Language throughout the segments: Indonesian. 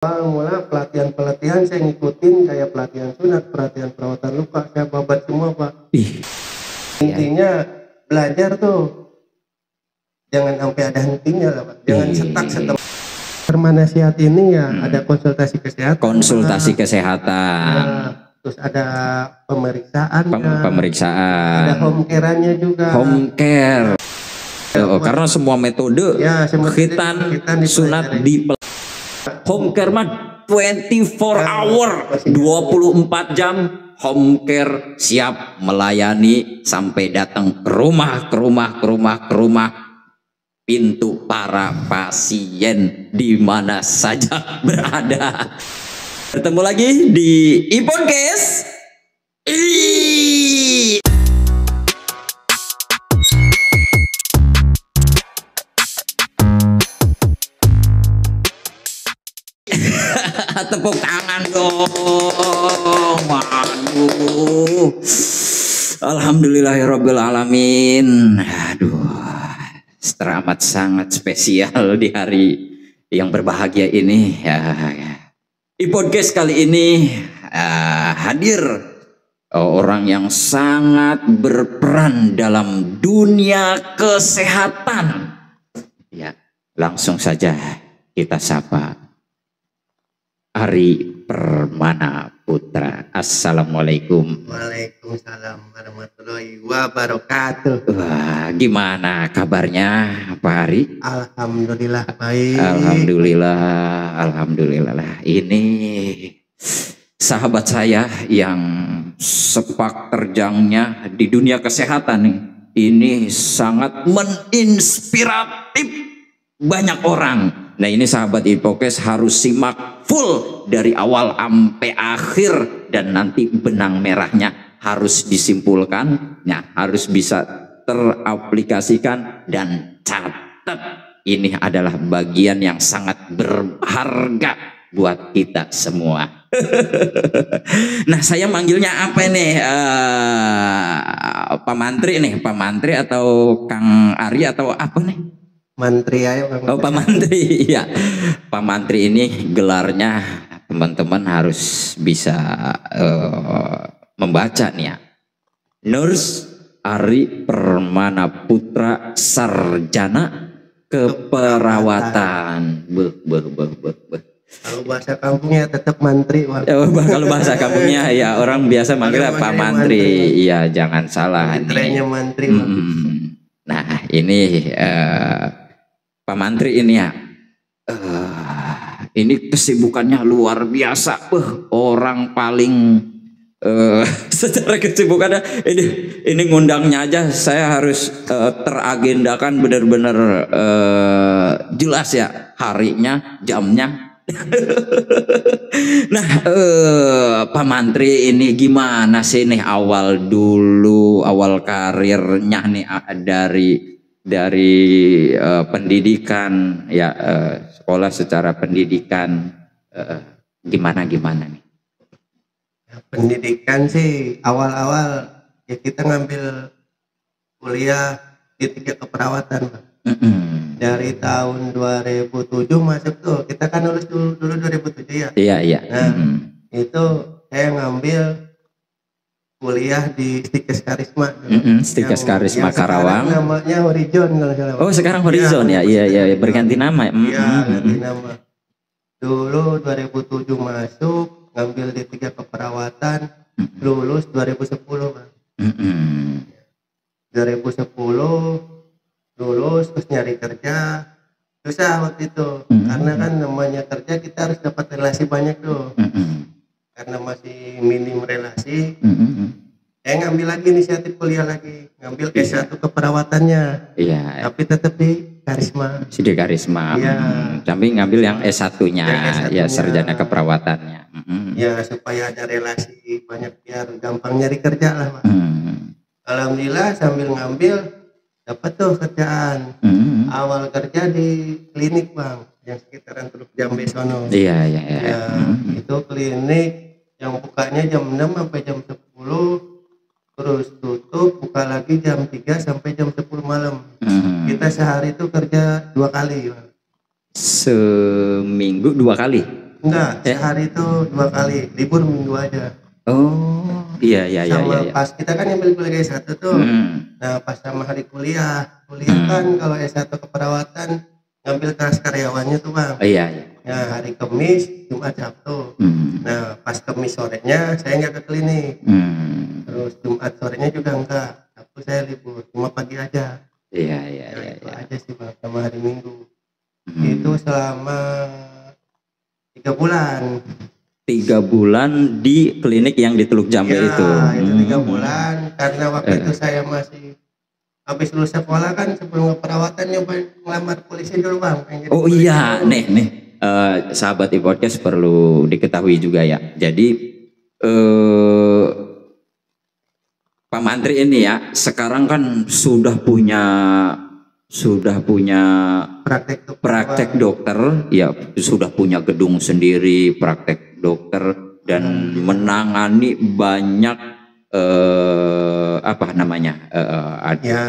Mula pelatihan saya ngikutin kayak pelatihan sunat, pelatihan perawatan luka, saya babat semua Pak. Intinya belajar tuh jangan sampai ada hentinya lah Pak, jangan setak. Perma nasihat ini ya ada konsultasi kesehatan. Konsultasi kesehatan. Terus ada pemeriksaan. Pemeriksaan. Ada home care-nya juga. Home care. Karena semua metode ya, khitan sunat di home care mah 24 hour 24 jam home care siap melayani sampai datang ke rumah pintu para pasien di mana saja berada. Bertemu lagi di iPodcast. Tepuk tangan dong. Waduh. Alhamdulillahirabbil alamin. Aduh. Teramat sangat spesial di hari yang berbahagia ini. iPodcast kali ini hadir orang yang sangat berperan dalam dunia kesehatan. Ya, langsung saja kita sapa Ari Permana Putra. Assalamualaikum. Waalaikumsalam warahmatullahi wabarakatuh. Wah, gimana kabarnya Pak Ari? Alhamdulillah baik. Alhamdulillah lah. Ini sahabat saya yang sepak terjangnya di dunia kesehatan nih. Ini sangat menginspiratif banyak orang. Nah, ini sahabat iPodcast harus simak full dari awal sampai akhir, dan nanti benang merahnya harus disimpulkan, ya, harus bisa teraplikasikan dan catat. Ini adalah bagian yang sangat berharga buat kita semua. Nah, saya manggilnya apa nih? Pak Mantri nih, Pak Mantri atau Kang Ari atau apa nih? Mantri ayo. Oh, Pak Mantri, ya. Pak Mantri ini gelarnya teman-teman harus bisa membaca nih ya. Nurse Ari Permana Putra Sarjana Keperawatan. Kalau bahasa kampungnya tetap Mantri. Kalau bahasa kampungnya ya orang biasa manggilnya Pak Mantri. Iya, jangan salah nih. Mantri. Nah, ini Pak Mantri ini ya, ini kesibukannya luar biasa. Orang paling secara kesibukannya ini ngundangnya aja saya harus teragendakan benar-benar jelas ya, harinya, jamnya. Nah, Pak Mantri ini gimana sih nih awal karirnya nih dari pendidikan ya, sekolah secara pendidikan gimana nih? Pendidikan sih awal-awal ya kita ngambil kuliah di 3 keperawatan Pak. Dari tahun 2007 masuk tuh, kita kan lulus dulu 2007 ya. Iya. Nah, itu saya ngambil kuliah di Stikes Karisma. Stikes Karisma Karawang. Namanya Horizon kalau salah. Oh, sekarang Horizon ya. Iya, berganti nama. Iya, ganti nama. Dulu 2007 masuk, ngambil di 3 keperawatan, lulus 2010, Pak. 2010 lulus, terus nyari kerja susah waktu itu. Karena kan namanya kerja kita harus dapat relasi banyak tuh. Karena masih minim relasi, saya ngambil lagi inisiatif kuliah lagi, ngambil S1 keperawatannya. Iya. Tapi tetap di Karisma. Di Karisma. Iya. Tapi ngambil yang S1-nya, ya sarjana keperawatannya. Ya, supaya ada relasi banyak biar gampang nyari kerja lah, Pak. Alhamdulillah sambil ngambil dapat tuh kerjaan. Awal kerja di klinik Bang, yang sekitaran Teluk Jambe sono. Iya. Ya, itu klinik yang bukanya jam 6 sampai jam 10, terus tutup buka lagi jam 3 sampai jam 10 malam. Kita sehari itu kerja 2 kali. Seminggu 2 kali? Enggak, sehari itu 2 kali, libur minggu aja. Oh, iya iya iya Sama iya. pas kita kan nyambil kuliah S1 tuh. Nah, pas sama hari kuliah kan kalau S1 keperawatan ngambil kelas karyawannya tuh Bang. Iya iya. Ya, hari Kamis, Jumat, Sabtu. Nah, pas Kamis sorenya saya nggak ke klinik. Terus Jumat sorenya juga enggak. Sabtu saya libur, cuma pagi aja. Iya iya Ya, iya. itu aja sih Bang, sama hari Minggu. Itu selama 3 bulan. 3 bulan di klinik yang di Teluk Jambe Ya, itu. itu 3 bulan karena waktu itu saya masih habis lulus sekolah kan, sebelum perawatan nyoba ngelamar polisi dulu Bang. Oh iya, nih sahabat e-podcast perlu diketahui juga ya. Jadi Pak Mantri ini ya sekarang kan sudah punya praktek dokter, ya sudah punya gedung sendiri, praktek dokter dan menangani banyak apa namanya ya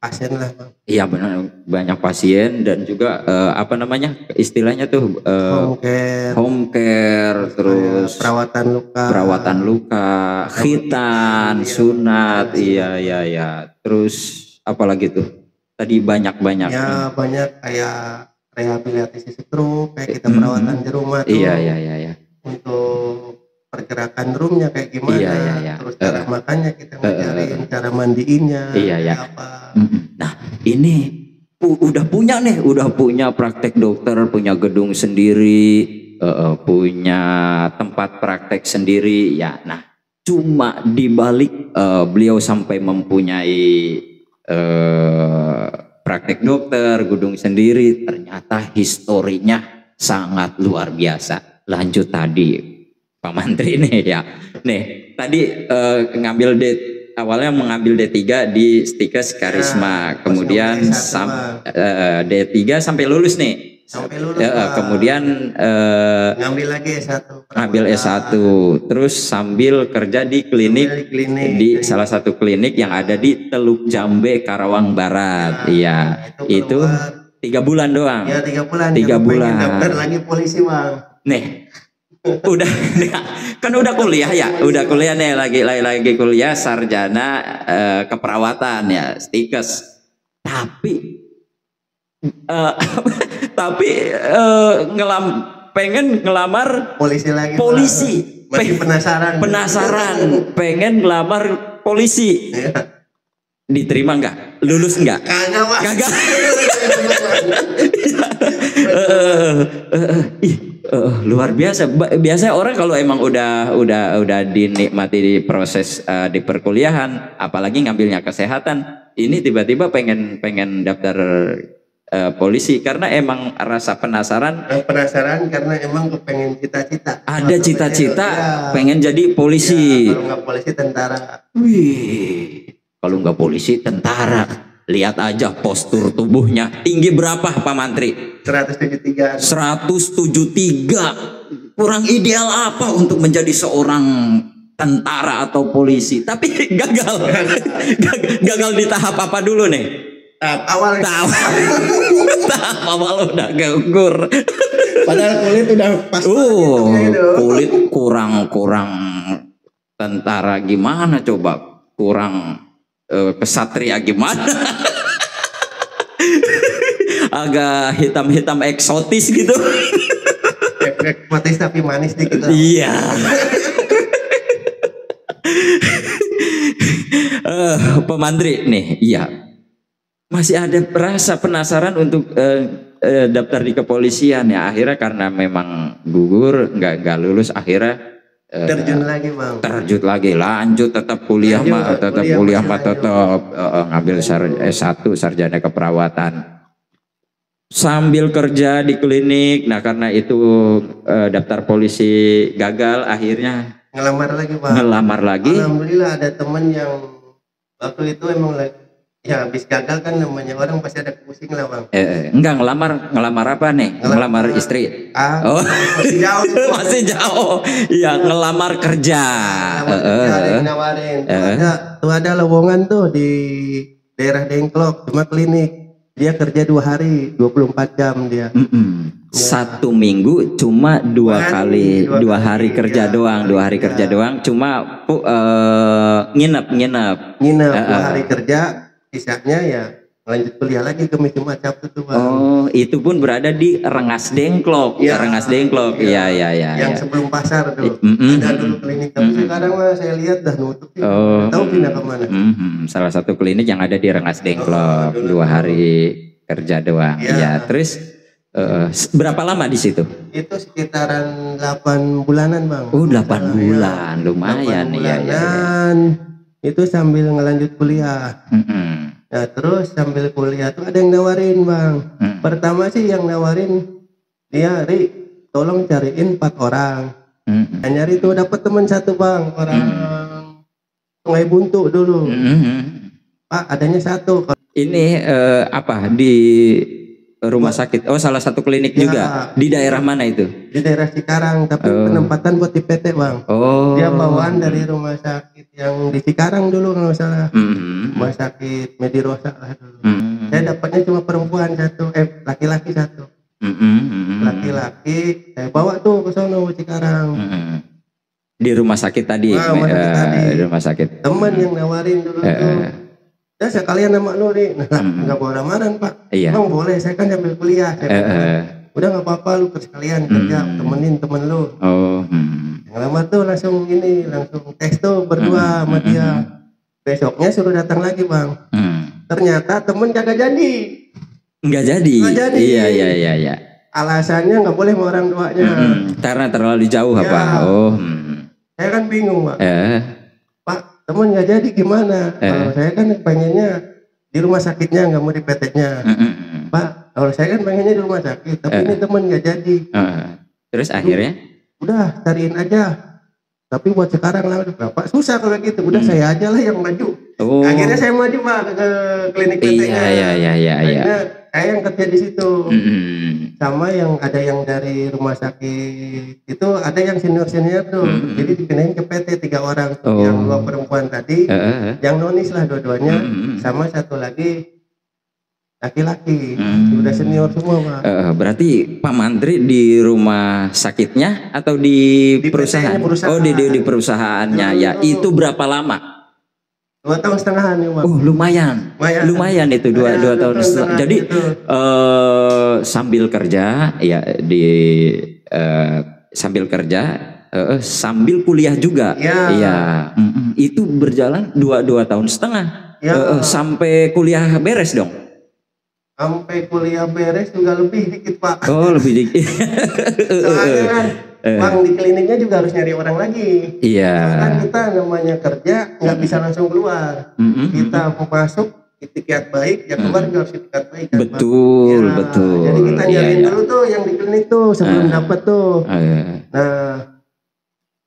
pasien lah Bang. Iya benar, banyak pasien dan juga apa namanya istilahnya tuh home care, terus perawatan luka, khitan, sunat, iya iya ya, terus apalagi tuh tadi banyak ya banyak kayak rehabilitasi stroke, kayak kita perawatan di rumah tuh. Iya iya iya ya. Untuk pergerakan roomnya kayak gimana, iya. Terus cara makannya kita ngajarin, cara mandiinnya iya. apa. Nah ini udah punya praktek dokter, punya gedung sendiri, punya tempat praktek sendiri ya. Nah cuma dibalik beliau sampai mempunyai praktek dokter, gedung sendiri, ternyata historinya sangat luar biasa. Lanjut tadi Pak Mantri nih ya. Nih tadi awalnya mengambil D3 di Stikes Karisma, kemudian D3 sampai lulus nih. Kemudian ngambil lagi S1. Terus sambil kerja di klinik, di salah satu klinik yang ada di Teluk Jambe, Karawang Barat. Iya, itu 3 bulan doang. Ya 3 bulan. 3 bulan. Daftar lagi polisi Bang. Nih, kan udah kuliah ya, udah kuliah nih lagi kuliah sarjana keperawatan ya, Stikes. Tapi pengen ngelamar polisi. Masih penasaran Pengen ngelamar polisi. Diterima nggak? Lulus nggak? Kagak. Luar biasa. Biasanya orang kalau emang udah dinikmati di proses di perkuliahan, apalagi ngambilnya kesehatan, ini tiba-tiba pengen daftar polisi karena emang rasa penasaran karena emang kepengen cita-cita. Ada cita-cita pengen jadi polisi. Ya, kalau nggak polisi tentara. Wih, kalau nggak polisi tentara. Lihat aja postur tubuhnya. Tinggi berapa Pak Mantri? 173. 173. Kurang ideal apa untuk menjadi seorang tentara atau polisi? Tapi gagal. Gagal di tahap apa dulu nih? Tahap awal udah gugur. Padahal kulit udah pas. Kulit kurang tentara gimana coba? Kurang kesatria gimana? Agak hitam-hitam eksotis gitu. Eksotis tapi manis dikit. Iya. Pak Mantri nih, iya. Masih ada rasa penasaran untuk daftar di kepolisian ya. Akhirnya karena memang gugur, nggak lulus, akhirnya terjun lagi Bang. Terjun lagi, lanjut tetap kuliah mah, tetap ngambil S1 sarjana keperawatan. Sambil kerja di klinik. Nah karena itu daftar polisi gagal, akhirnya ngelamar lagi. Alhamdulillah ada teman yang waktu itu emang ya habis gagal kan, namanya orang pasti ada pusing lah Bang. Enggak, ngelamar apa nih? Ngelamar istri. Masih jauh. Masih jauh. Iya, ngelamar kerja. Nawarin. Tuh ada lowongan tuh di daerah Dengklok, cuma klinik. Dia kerja 2 hari, 24 jam dia. satu minggu cuma dua hari kerja doang, 2 hari kerja doang, cuma nginep 2 hari kerja, sisanya ya lanjut kuliah lagi ke Jumat Sabtu tuh Bang. Oh, itu pun berada di Rengas Dengklok. Ya, Rengas Dengklok. Iya. Yang sebelum pasar tuh. Ada dulu klinik, tapi sekarang mah saya lihat dah nutup. Tahu pindah kemana? Salah satu klinik yang ada di Rengas Dengklok. 2 hari kerja doang. Ya, terus berapa lama di situ? Itu sekitaran 8 bulanan Bang. Oh, 8 bulan, lumayan. 8 bulanan. Itu sambil ngelanjut kuliah. Nah terus sambil kuliah tuh ada yang nawarin Bang. Pertama sih yang nawarin dia, Ri, tolong cariin 4 orang. Nah, nyari tuh dapat teman satu Bang, orang Sungai Buntu dulu. Pak, adanya satu. Ini apa di rumah sakit? Oh, salah satu klinik juga. Di daerah mana itu? Di daerah Cikarang, tapi penempatan buat di PT Bang. Oh. Dia bawaan dari rumah sakit yang di Cikarang dulu kalau nggak salah. Rumah sakit Medirosa lah dulu. Saya dapatnya cuma perempuan satu, laki-laki satu. Laki-laki saya bawa tuh ke sono Cikarang. Di rumah sakit tadi. Di rumah sakit. Teman yang nawarin dulu tuh. Ya sekalian sama lu Ri. Nggak bawa lamaran Pak. Bang boleh, saya kan sambil kuliah. Udah nggak apa-apa, lu sekalian kerja, temenin temen lu. Yang lama tuh langsung tes tuh berdua sama dia. Besoknya suruh datang lagi Bang. Ternyata temen kagak jadi. Nggak jadi. Iya. Alasannya nggak boleh sama orang tuanya. Karena terlalu jauh apa? Saya kan bingung Pak. Pak, temen nggak jadi gimana? Kalau saya kan pengennya di rumah sakitnya, nggak mau di PT-nya. Pak, kalau saya kan pengennya di rumah sakit, tapi ini temen nggak jadi. Terus akhirnya? Udah cariin aja. Tapi buat sekarang lah, Pak susah kalau gitu. Udah saya aja lah yang maju. Akhirnya saya maju Pak ke klinik PT-nya. Iya. Akhirnya saya yang kerja di situ. Sama yang ada yang dari rumah sakit itu ada yang senior tuh. Jadi dipindahin ke PT 3 orang. Yang 2 perempuan tadi, yang nonis lah dua-duanya, sama satu lagi laki-laki. Sudah senior semua Pak. Berarti Pak Mantri di rumah sakitnya atau di perusahaan? Oh di perusahaannya ya. Itu berapa lama? 2 tahun setengahan nih Pak. Lumayan itu 2 tahun setengah. Jadi sambil kerja ya sambil kerja sambil kuliah juga. Iya. Itu berjalan 2 tahun setengah. Sampai kuliah beres dong. Sampai kuliah beres juga lebih dikit Pak. Oh lebih dikit. Soalnya kan Bang di kliniknya juga harus nyari orang lagi. Iya. Kan kita namanya kerja nggak bisa langsung keluar. Kita mau masuk itikat baik, ya keluar juga harus itikat baik. Kan, betul. Jadi kita nyariin dulu tuh yang di klinik tuh sebelum dapat tuh. Nah,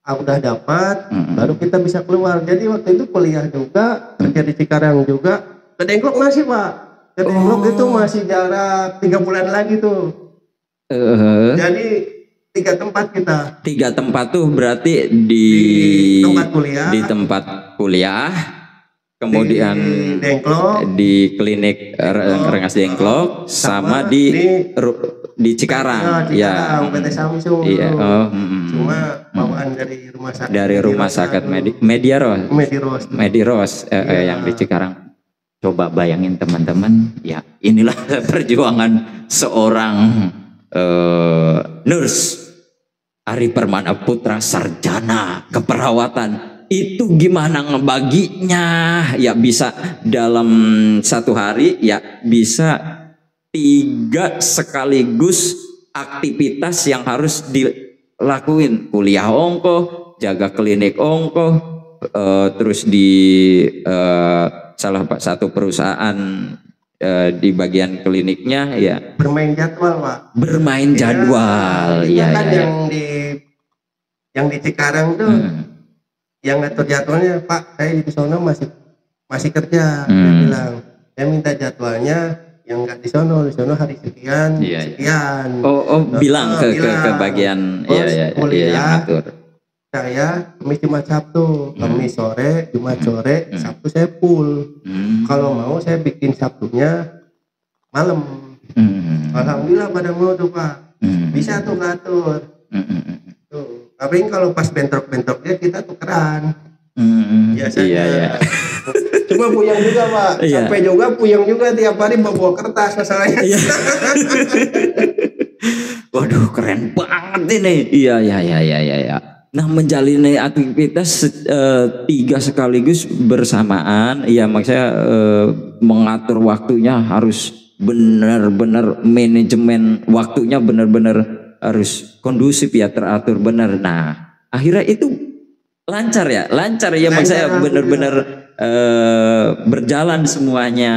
udah dapat, baru kita bisa keluar. Jadi waktu itu kuliah juga, kerja di Cikarang juga. Ke Dengklok masih Pak. Ke Dengklok itu masih jarak 3 bulan lagi tuh. Jadi 3 tempat kita. 3 tempat tuh berarti di tempat kuliah, kemudian di Dengklok, di klinik Rengas Dengklok, sama di Cikarang. Ya, PT Samsung. Iya. Cuma bawaan dari rumah sakit. Dari rumah sakit Mediros yang di Cikarang. Coba bayangin teman-teman, ya inilah perjuangan seorang nurse Ari Permana Putra, sarjana keperawatan. Itu gimana ngebaginya? Ya bisa dalam 1 hari ya bisa 3 sekaligus aktivitas yang harus dilakuin. Kuliah onko, jaga klinik onko, terus di salah satu perusahaan di bagian kliniknya ya bermain jadwal Pak. Bermain jadwal. Iya kan yang di Cikarang tuh yang ngatur jadwalnya Pak, saya di sono masih kerja. Dia bilang saya minta jadwalnya yang nggak di sono hari sekian. Bilang ke bagian yang ngatur. Saya Kamis Jumat Sabtu, Kamis sore, Jumat sore, Sabtu saya full. Kalau mau saya bikin Sabtunya malam. Alhamdulillah pada mau tuh Pak. Bisa tuh ngatur. Tuh. Tapi kalau pas bentrok-bentroknya kita tukeran. Biasanya. Iya. Cuma puyeng juga Pak. Iya. Sampai juga puyeng juga tiap hari bawa kertas masalahnya. Iya. Waduh, keren banget ini. Iya. Nah, menjalani aktivitas 3 sekaligus bersamaan, ya maksudnya mengatur waktunya harus benar-benar, manajemen waktunya benar-benar harus kondusif ya, teratur benar. Nah, akhirnya itu lancar ya maksudnya benar-benar berjalan semuanya.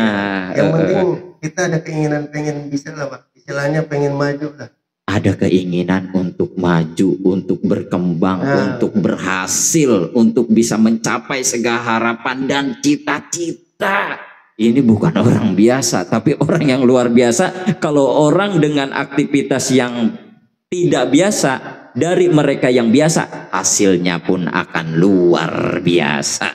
Yang penting kita ada keinginan pengen bisa lah Pak, istilahnya pengen maju lah. Ada keinginan untuk maju, untuk berkembang, untuk berhasil, untuk bisa mencapai segala harapan dan cita-cita. Ini bukan orang biasa, tapi orang yang luar biasa. Kalau orang dengan aktivitas yang tidak biasa, dari mereka yang biasa, hasilnya pun akan luar biasa.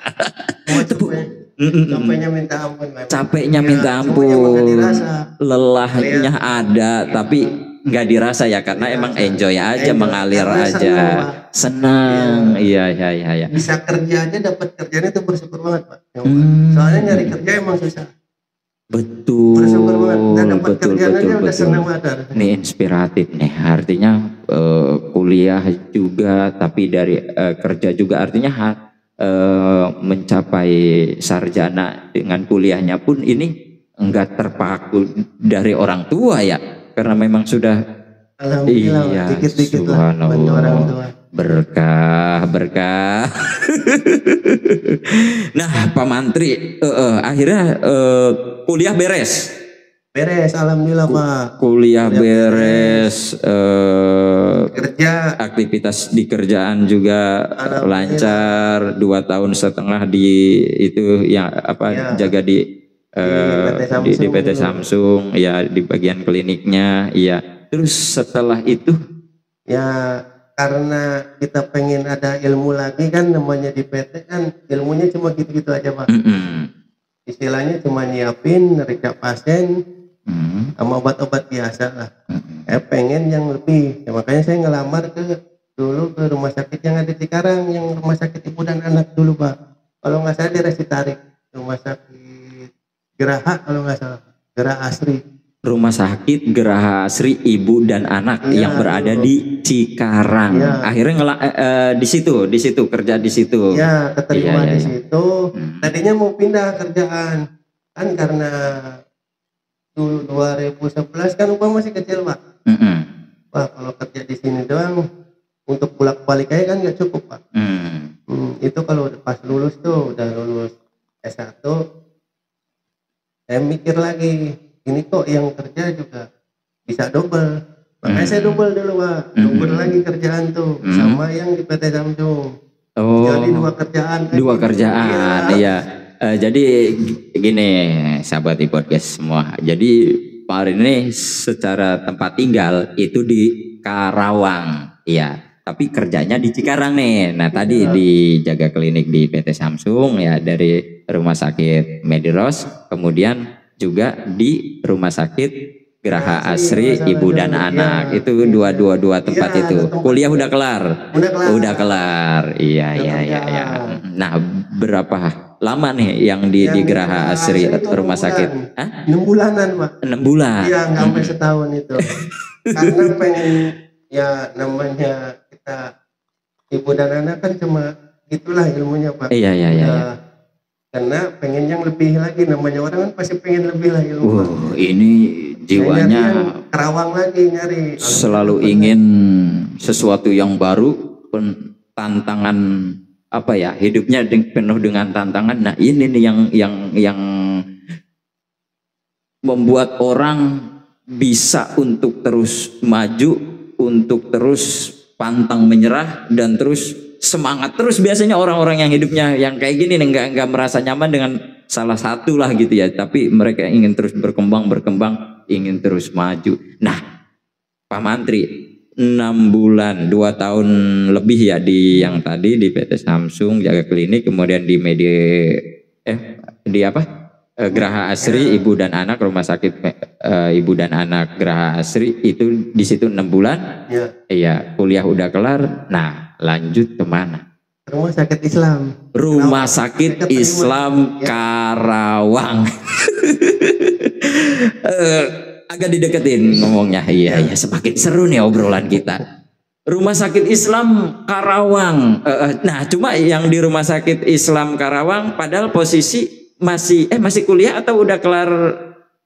Capeknya minta ampun. Capeknya minta ampun, lelahnya ada, tapi nggak dirasa ya, karena emang enjoy aja, mengalir aja, senang. Iya. Bisa kerja aja, dapat kerjanya itu bersyukur banget Pak. Soalnya nyari kerja emang susah. Betul. Bersyukur banget. Dan dapat kerjaan aja udah senang banget. Ini inspiratif nih, artinya kuliah juga, tapi dari kerja juga, artinya mencapai sarjana dengan kuliahnya pun ini enggak terpaku dari orang tua ya. Karena memang sudah, alhamdulillah, dikit-dikit lah bantu orang tua. Berkah. Nah, Pak Mantri, akhirnya kuliah beres. Alhamdulillah Pak. Kuliah beres, kerja, aktivitas di kerjaan juga lancar. 2,5 tahun di itu yang jaga di PT Samsung ya, di bagian kliniknya ya. Terus setelah itu ya, karena kita pengen ada ilmu lagi kan, namanya di PT kan ilmunya cuma gitu-gitu aja Pak. Istilahnya cuma nyiapin periksa pasien sama obat-obat biasa lah. Pengen yang lebih ya, makanya saya ngelamar dulu ke rumah sakit yang ada di Cikarang, yang rumah sakit ibu dan anak dulu Pak. Kalau nggak salah di Resi Tarik, rumah sakit Geraha, kalau nggak salah, Geraha Asri. Rumah sakit Geraha Asri Ibu dan Anak yang berada di Cikarang. Akhirnya di situ kerja di situ. Ya, keterima di situ. Tadinya mau pindah kerjaan kan, karena dulu 2011 kan upah masih kecil Pak. Wah, kalau kerja di sini doang untuk bolak-balik aja kan nggak cukup Pak. Itu kalau pas lulus tuh, udah lulus S1, saya mikir lagi, ini kok yang kerja juga bisa double. Makanya saya double dulu Pak, double lagi kerjaan tuh sama yang di PT Samsung. Jadi 2 kerjaan. 2 kerjaan, iya. Jadi gini sahabat di podcast semua. Jadi Pak Arin ini secara tempat tinggal itu di Karawang, iya. Tapi kerjanya di Cikarang nih. Nah tadi dijaga klinik di PT Samsung ya, dari rumah sakit Mediros, kemudian juga di rumah sakit Geraha Asri Ibu dan Anak. Itu dua tempat itu. Kuliah udah kelar. Udah kelar. Iya. Nah, berapa lama nih yang di Geraha Asri rumah sakit? 6 bulanan Pak. 6 bulan. Iya, nggak sampai setahun itu. Karena pengen ya, namanya kita ibu dan anak kan cuma gitulah ilmunya Pak. Iya. Karena pengen yang lebih lagi, namanya orang kan pasti pengen lebih lah ilmu. Ini jiwanya Kerawang lagi nyari. Selalu ingin sesuatu yang baru, tantangan apa ya, hidupnya penuh dengan tantangan. Nah ini nih yang membuat orang bisa untuk terus maju, untuk terus pantang menyerah, dan terus semangat terus. Biasanya orang-orang yang hidupnya yang kayak gini nih, nggak merasa nyaman dengan salah satu lah gitu ya, tapi mereka ingin terus berkembang, ingin terus maju. Nah Pak Mantri, 6 bulan 2 tahun lebih ya di yang tadi di PT Samsung jaga klinik, kemudian di Geraha Asri Ibu dan Anak, rumah sakit Ibu dan Anak Geraha Asri itu di situ 6 bulan. Iya, kuliah udah kelar. Nah, lanjut kemana? Rumah sakit Islam. Rumah sakit Islam Karawang. Agak dideketin ngomongnya. Iya, semakin seru nih obrolan kita. Rumah sakit Islam Karawang. Nah, cuma yang di Rumah Sakit Islam Karawang padahal posisi masih kuliah atau udah kelar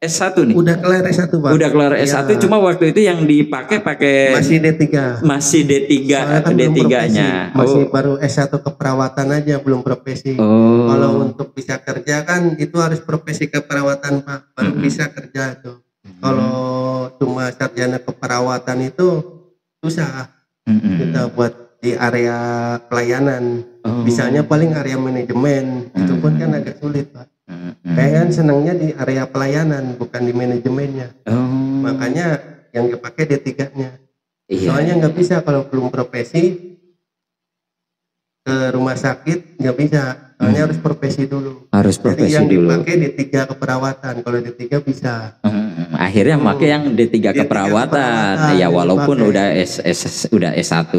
S1 nih? Udah kelar S1, Pak. Udah kelar S1, cuma waktu itu yang dipakai masih D3. Masih D3, kan D3-nya. Masih baru S1 keperawatan aja, belum profesi. Kalau untuk bisa kerja kan itu harus profesi keperawatan, Pak. Baru bisa kerja tuh. Kalau cuma sarjana keperawatan itu susah. Kita buat di area pelayanan. Bisanya paling area manajemen. Itu pun kan agak sulit, Pak. Saya kan senangnya di area pelayanan, bukan di manajemennya. Makanya yang dipakai D3-nya. Soalnya nggak bisa kalau belum profesi ke rumah sakit, nggak bisa. Soalnya harus profesi dulu. Harus profesi jadi yang dulu. dipakai D3 keperawatan. Kalau D3 bisa. Akhirnya pakai yang D3 keperawatan. Ya walaupun udah S1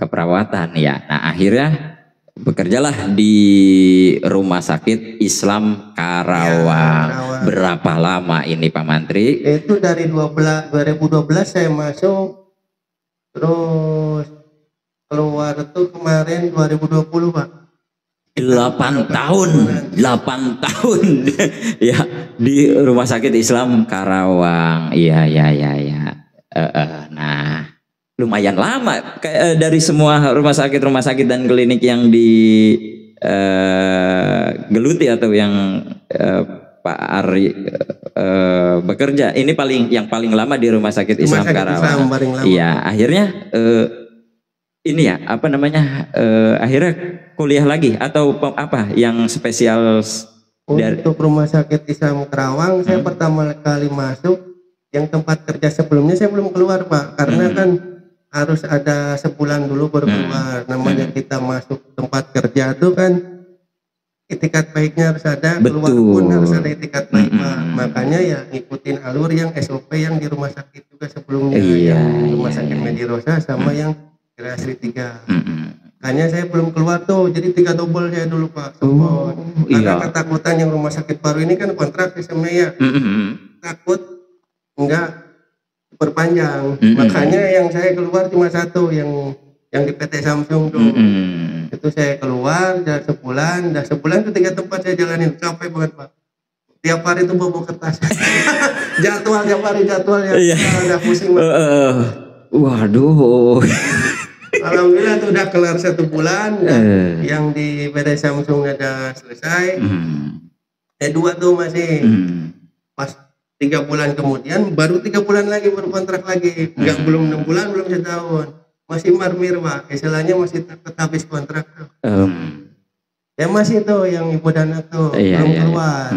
keperawatan ya. Nah, akhirnya bekerjalah di Rumah Sakit Islam Karawang. Berapa lama ini Pak Mantri? Itu dari 2012 saya masuk, terus keluar tuh kemarin 2020, Pak. 8 tahun ya di Rumah Sakit Islam Karawang. Iya. Nah, lumayan lama dari semua rumah sakit dan klinik yang geluti atau yang Pak Ari bekerja. Ini yang paling lama di Rumah Sakit Islam Karawang. Iya, akhirnya akhirnya kuliah lagi atau apa yang spesial untuk Rumah Sakit Islam Karawang? Saya pertama kali masuk, yang tempat kerja sebelumnya saya belum keluar, Pak, karena kan harus ada sebulan dulu baru keluar. Namanya kita masuk tempat kerja itu kan itikat baiknya harus ada. Betul. Keluar pun harus ada itikat baik, Pak. Makanya ya ngikutin alur yang SOP yang di rumah sakit juga sebelumnya, yang Rumah Sakit Medirosa sama yang Geraha Asri 3. Makanya saya belum keluar tuh, jadi 3 double saya dulu, Pak. Karena ketakutan yang rumah sakit baru ini kan kontrak sistemnya ya. Takut enggak perpanjang. Makanya yang saya keluar cuma satu, yang di PT Samsung tuh. Itu saya keluar udah sebulan tuh 3 tempat saya jalanin, capek banget, Pak. Tiap hari tuh bawa kertas. jadwal ya. Udah pusing banget. Waduh. Alhamdulillah tuh udah kelar 1 bulan, yang di PT Samsung udah selesai. 2 tuh masih. Pas 3 bulan kemudian, baru 3 bulan lagi baru kontrak lagi. Belum 6 bulan, belum setahun. Masih marmir, Pak. Istilahnya masih takut habis kontrak tuh. Ya masih tuh yang Ibu dan Anak tuh belum keluar.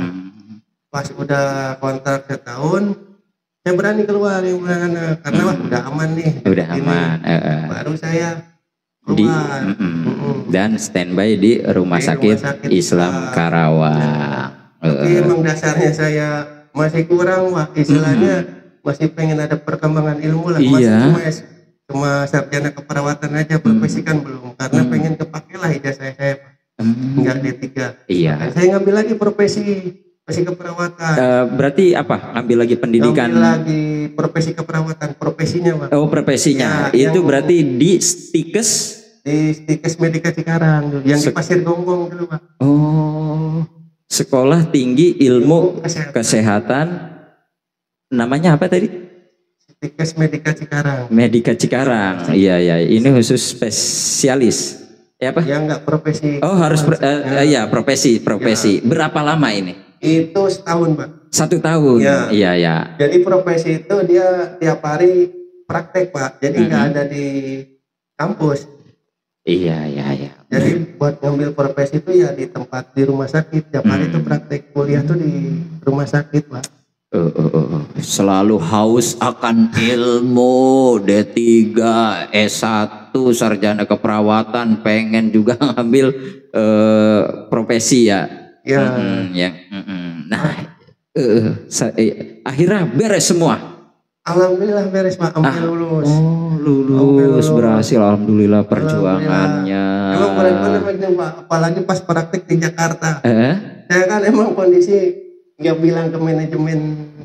Pas udah kontrak setahun, saya berani keluar yang Ibu dan Anak karena udah aman nih. Udah aman. Baru saya keluar. Dan standby di Rumah Sakit Islam Karawang. Tapi emang dasarnya saya masih kurang, Pak. Istilahnya masih pengen ada perkembangan ilmu lah. Masih cuma sarjana keperawatan aja, profesi kan belum. Karena pengen kepake lah ijazah saya, Pak. Enggak D3. Dan saya ngambil lagi profesi keperawatan. Berarti apa? Ngambil lagi pendidikan? Ngambil lagi profesi keperawatan, profesinya, Pak. Oh, profesinya. Ya, itu berarti di Stikes? Di Stikes Medika Cikarang dulu, yang di Pasir Gonggong dulu, Pak. Oh, Sekolah Tinggi Ilmu Kesehatan. Namanya apa tadi? Stikes Medika Cikarang. Medika Cikarang. Iya. Ini khusus spesialis. Ya apa? Ya enggak profesi. Oh, harus profesi. Ya. Berapa lama ini? Itu setahun, Pak. 1 tahun. Iya. Jadi profesi itu dia tiap hari praktek, Pak. Jadi nggak ada di kampus. Iya. Jadi buat ngambil profesi itu ya di tempat di rumah sakit. Tiap hari itu praktek, kuliah tuh di rumah sakit, Pak. Selalu haus akan ilmu, D3, S1, sarjana keperawatan, pengen juga ngambil profesi ya. Nah, akhirnya beres semua. Alhamdulillah beres Pak, sampai lulus. Oh, lulus berhasil, alhamdulillah perjuangannya. Emang benar-benar Pak, apalagi pas praktek di Jakarta. Saya kan emang kondisi nggak bilang ke manajemen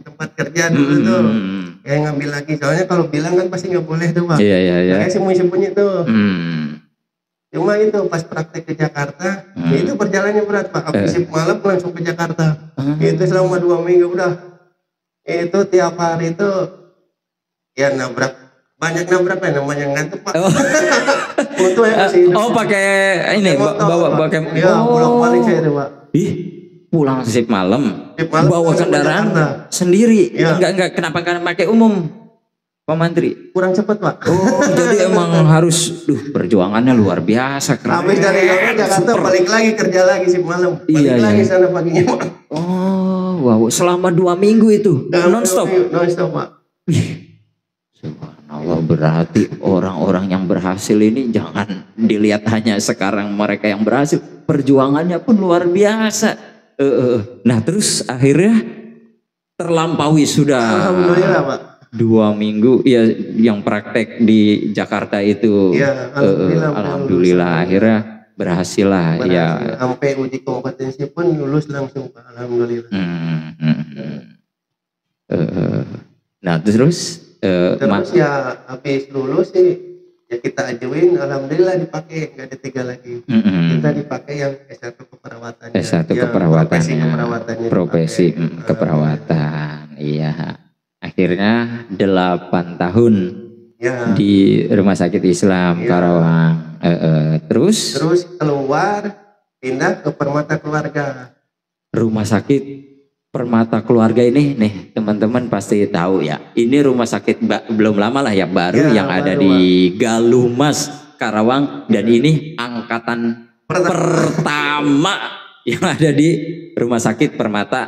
tempat kerja dulu tuh, kayak ngambil lagi. Soalnya kalau bilang kan pasti nggak boleh tuh Pak. Iya. Kayak sembunyi-sembunyi tuh. Cuma itu pas praktek ke Jakarta, ya itu perjalanannya berat Pak. Aku shift malam langsung ke Jakarta. Itu selama 2 minggu udah. Itu tiap hari itu ya banyak nabrak lah, namanya ngantuk Pak. Untuk yang masih hidup. Pakai ini bawa pakai. Ya, bolak-balik saya itu Pak. Pulang shift malam bawa kendaraan sendiri. Ya. Enggak kenapa kan pakai umum Pak Mantri? Kurang cepat Pak. Jadi emang harus perjuangannya luar biasa. Habis dari Jakarta balik lagi kerja lagi shift malam. Balik lagi sana paginya Pak. Wow, selama 2 minggu itu non-stop Pak. Subhanallah, berarti orang-orang yang berhasil ini jangan dilihat hanya sekarang mereka yang berhasil, perjuangannya pun luar biasa. Nah terus akhirnya terlampaui sudah. Alhamdulillah Pak. 2 minggu ya yang praktek di Jakarta itu. Ya, alhamdulillah akhirnya berhasil lah. Ya. Sampai uji kompetensi pun lulus langsung Pak. Alhamdulillah. Nah terus ya habis lulus sih ya kita ajuin, alhamdulillah dipakai, nggak D3 lagi. Kita dipakai yang S1 keperawatannya. S1 keperawatannya. Profesi keperawatan. Iya. Akhirnya 8 tahun di Rumah Sakit Islam Karawang. Terus keluar pindah ke Permata Keluarga. Rumah Sakit Permata Keluarga ini nih teman-teman pasti tahu ya. Ini rumah sakit belum lama lah ya, baru yang ada di Galumas Karawang, dan ini angkatan pertama yang ada di Rumah Sakit Permata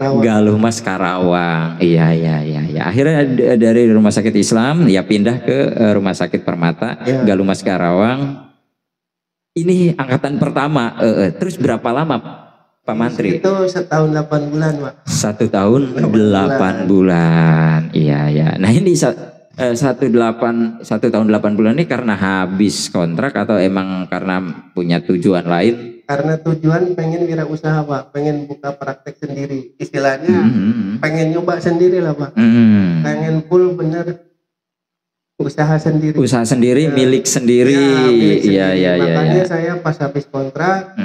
Galumas Karawang. Iya. Akhirnya dari Rumah Sakit Islam ya pindah ke Rumah Sakit Permata Galumas Karawang. Ini angkatan pertama. Terus berapa lama Pak Mantri? Itu 1 tahun 8 bulan Pak. 1 tahun 8 bulan. Iya. Nah ini 1 tahun 8 bulan ini karena habis kontrak atau emang karena punya tujuan lain? Karena tujuan pengen wirausaha Pak, pengen buka praktek sendiri. Istilahnya pengen nyoba sendiri lah Pak. Pengen full bener usaha sendiri. Usaha sendiri, milik sendiri. Iya. Makanya saya pas habis kontrak,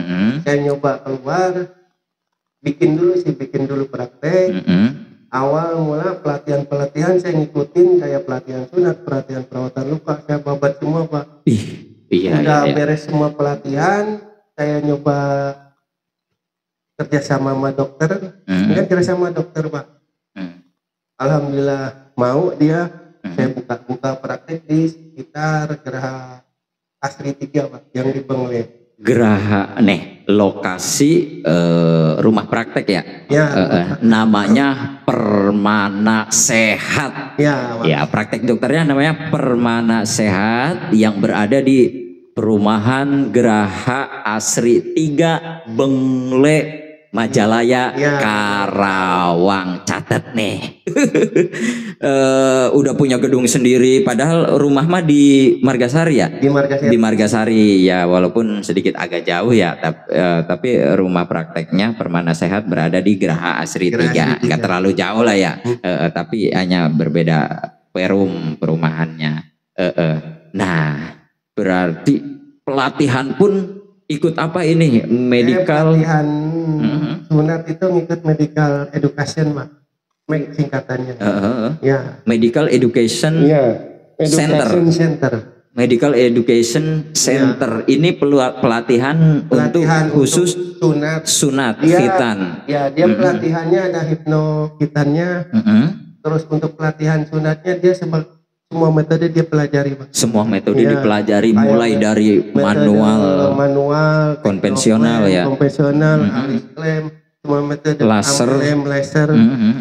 saya nyoba keluar, bikin dulu praktek. Awal mula pelatihan saya ngikutin kayak pelatihan sunat, pelatihan perawatan luka, saya babat semua Pak. Udah beres semua pelatihan, saya nyoba kerjasama sama dokter, kerjasama dokter Pak. Alhamdulillah mau dia. Saya buka praktek di sekitar Geraha Asri 3 Pak, yang di Bengle. Geraha lokasi rumah praktek ya? Namanya Permana Sehat. Ya, praktek dokternya namanya Permana Sehat yang berada di perumahan Geraha Asri 3 Bengle Majalaya Karawang. Catat nih. Udah punya gedung sendiri, padahal rumah mah di Margasari ya? Di Margasari ya, walaupun sedikit agak jauh ya, tapi rumah prakteknya Permana Sehat berada di Geraha Asri 3. Gak terlalu jauh lah ya, tapi hanya berbeda perumahannya. Nah berarti pelatihan pun ikut apa ini? Medical pelatihan sunat itu ngikut medical education Pak, singkatannya. Medical Education Center. Medical Education Center. Ini pelatihan untuk khusus sunat khitan. Ya, dia pelatihannya ada hipno khitannya. Terus untuk pelatihan sunatnya dia semua metode dia pelajari Pak. Semua metode dipelajari, mulai dari manual, konvensional ya. Konvensional, alis klem, semua metode, laser,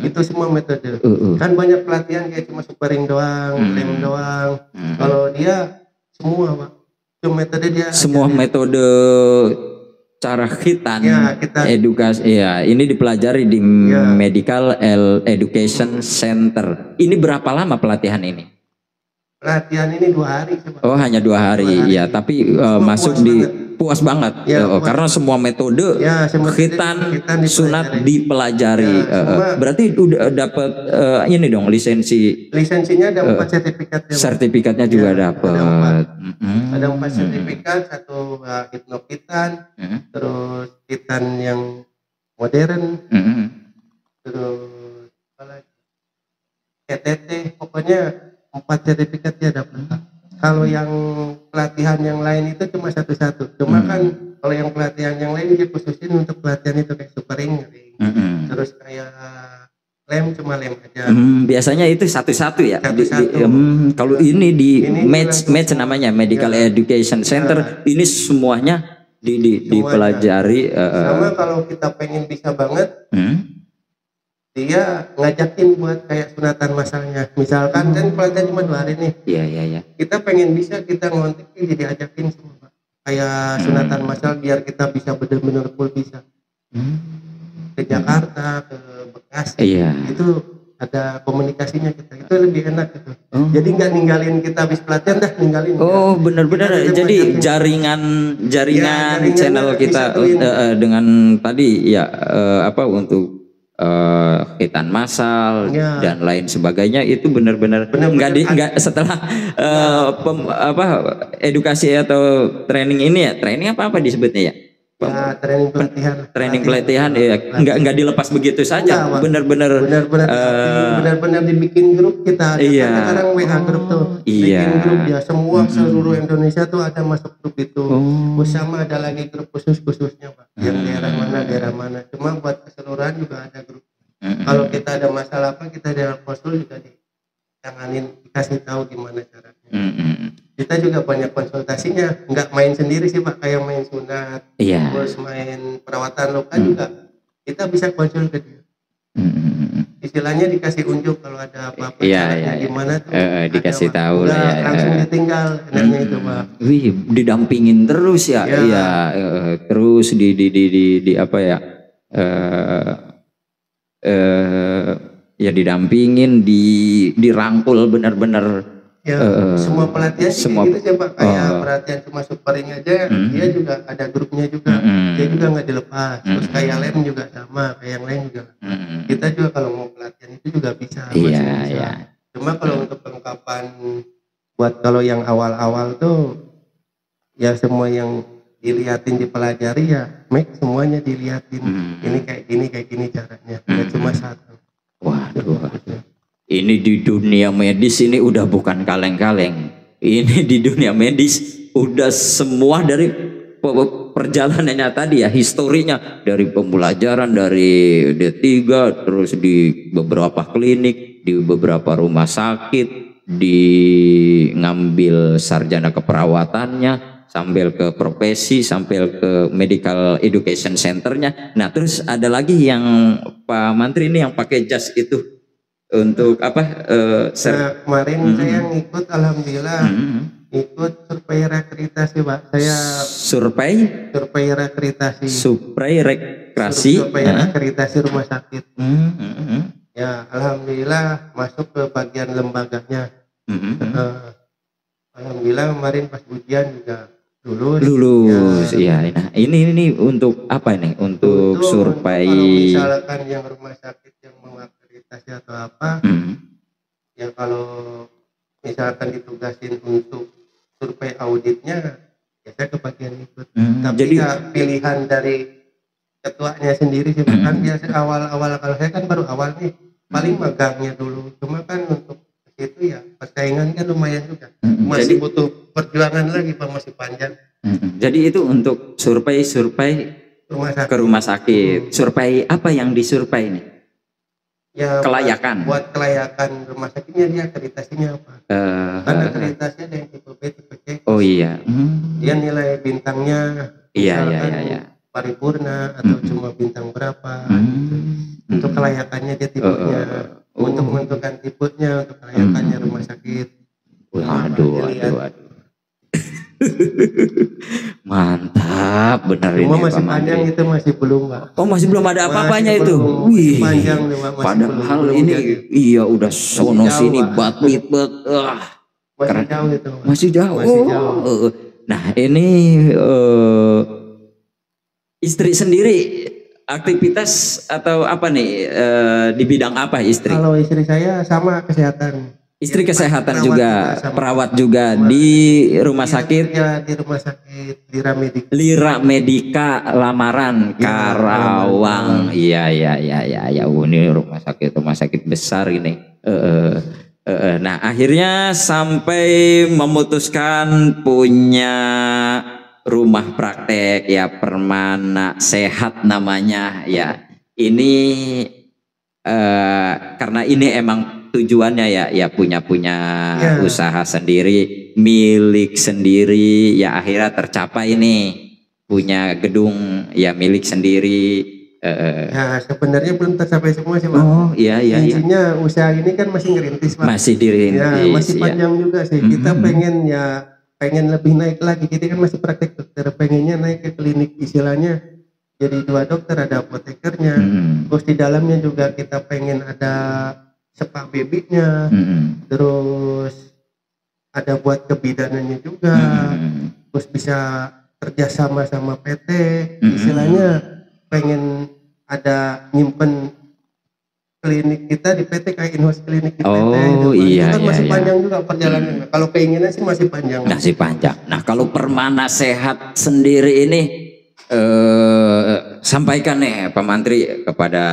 itu semua metode. Kan banyak pelatihan kayak cuma supering doang, klem doang. Kalau dia semua Pak. Itu metode dia. Semua metode cara khitan, Ya, khitan. edukasi, ya ini dipelajari di Ya. Medical Education Center. Ini berapa lama pelatihan ini? Pelatihan ini 2 hari. Oh hanya 2 hari, 2 hari. ya. Tapi masuk puas di banget. puas banget, Ya, puas karena banget. semua metode Ya, semua khitan, dipelajari. sunat dipelajari. Ya, berarti udah dapat ini dong lisensi. Lisensinya ada 4 sertifikatnya. Sertifikatnya juga Ya, dapat. Ada 4 sertifikat, 1 hipnokhitan, terus khitan yang modern, terus apa lagi? ETT, pokoknya 4 sertifikat dia dapat. Kalau yang pelatihan yang lain itu cuma satu-satu. Cuma kan kalau yang pelatihan yang lain dia khususin untuk pelatihan itu kayak super ring, terus kayak lem cuma lem aja. Biasanya itu satu-satu ya. Satu-satu. Kalau ini di Ini match namanya Medical Education Center, ini semuanya dipelajari. Sama kalau kita pengen bisa banget, dia ngajakin buat kayak sunatan masalnya. Misalkan kan pelatihan cuma 2 hari nih. Iya. Kita pengen bisa, kita ngontek jadi ajakin semua. Kayak sunatan masal biar kita bisa benar-benar full bisa. Ke Jakarta, ke Bekasi. Iya. Itu ada komunikasinya kita. Itu lebih enak gitu. Jadi nggak ninggalin kita habis pelatihan ninggalin. Oh benar-benar. Jadi jaringan channel kita dengan tadi ya untuk khitan massal dan lain sebagainya itu benar-benar nggak setelah edukasi atau training ini ya, training apa disebutnya ya? Training pelatihan ya, nggak dilepas begitu saja, benar-benar dibikin grup kita. Iya. Sekarang WA grup tuh, bikin grup ya, semua seluruh Indonesia tuh ada masuk grup itu. Sama ada lagi grup khususnya Pak, yang daerah mana. Cuma buat keseluruhan juga ada grup. Kalau kita ada masalah apa, kita ada konsul juga ditanganin, dikasih tahu gimana caranya. Kita juga banyak konsultasinya, nggak main sendiri sih Pak, kayak main sunat, terus main perawatan luka juga kita bisa konsul ke dia. Istilahnya dikasih unjuk kalau ada apa-apa, gimana tuh dikasih tahu lah ya. Langsung ditinggal, enaknya itu Pak. Wih, didampingin terus ya, terus di apa ya, ya didampingin, dirangkul benar-benar. Semua pelatihan gitu sih Pak, kayak pelatihan cuma supering aja, dia juga ada grupnya juga, dia juga nggak dilepas. Terus kayak lem juga sama, kayak yang lain juga. Kita juga kalau mau pelatihan itu juga bisa. Iya. Cuma kalau untuk kelengkapan buat kalau yang awal-awal tuh ya semua yang dilihatin dipelajari ya, make semuanya dilihatin. Ini kayak gini caranya. Nggak cuma satu. Waduh. Ini di dunia medis ini udah bukan kaleng-kaleng. Ini di dunia medis udah semua dari perjalanannya tadi ya, historinya dari pembelajaran dari D3 terus di beberapa klinik, di beberapa rumah sakit, di ngambil sarjana keperawatannya, sambil ke profesi, sambil ke medical education centernya. Nah terus ada lagi yang Pak Mantri ini yang pakai jas itu. Untuk apa? Kemarin saya ngikut, alhamdulillah, ikut survei akreditasi Pak. Saya survei akreditasi. Survei akreditasi rumah sakit. Ya, alhamdulillah masuk ke bagian lembaganya. Alhamdulillah kemarin pas ujian juga lulus. Ya. Nah, ini untuk apa nih? Untuk survei. Kalau misalkan yang rumah sakit yang mau atau apa, ya kalau misalkan ditugasin untuk survei auditnya, ya saya ke bagian ikut. Tapi jadi pilihan dari ketuanya sendiri sih, kan biasa awal-awal, kalau saya kan baru awal nih, paling magangnya dulu. Cuma kan untuk itu ya persaingan kan lumayan juga, masih butuh perjuangan lagi Pak, masih panjang. Jadi itu untuk survei ke rumah sakit. Survei apa yang disurvei nih? Ya, kelayakan. Buat kelayakan rumah sakitnya dia akreditasinya apa? Kan akreditasinya ada yang tipe B, tipe C. Oh iya. Dia nilai bintangnya. Iya. Paripurna atau cuma bintang berapa? Gitu. Untuk kelayakannya dia tipenya. Untuk menentukan tipenya, untuk kelayakannya rumah sakit. Waduh. Mantap, benar ini Cuma masih Pak panjang Mantri. itu masih belum Pak. Oh masih belum ada apa-apanya Masih itu. belum, Wih. masih panjang nih, Pak. Masih Padahal belum ini jadi. iya udah sono jauh, sini Pak. batlit Masih keren. jauh itu Pak. Masih jauh. Masih jauh. Nah ini istri sendiri aktivitas atau apa nih di bidang apa istri? Kalau istri saya sama kesehatan. Istri kesehatan perawat juga, sama. perawat juga di rumah sakit Ya di rumah sakit Lira Medika Lamaran Karawang. Iya. Ini rumah sakit besar ini. Nah akhirnya sampai memutuskan punya rumah praktek ya Permana Sehat namanya ya. Ini karena ini emang tujuannya ya punya usaha sendiri, milik sendiri ya akhirnya tercapai nih punya gedung ya milik sendiri. Ya sebenarnya belum tercapai semua sih Pak. Oh iya. Intinya usaha ini kan masih ngerintis Pak. Masih dirintis. Ya masih panjang juga sih. Kita pengen lebih naik lagi. Kita kan masih praktek dokter, pengennya naik ke klinik istilahnya. Jadi 2 dokter, ada apotekernya. Terus di dalamnya juga kita pengen ada spa babynya, terus ada buat kebidanannya juga, terus bisa kerjasama sama PT, istilahnya pengen ada nyimpen klinik kita di PT kayak in-house klinik di PT. Oh iya, itu kan masih iya. panjang juga perjalanannya. Kalau keinginan sih masih panjang. Masih panjang. Nah kalau Permana Sehat sendiri ini sampaikan nih Pak Mantri kepada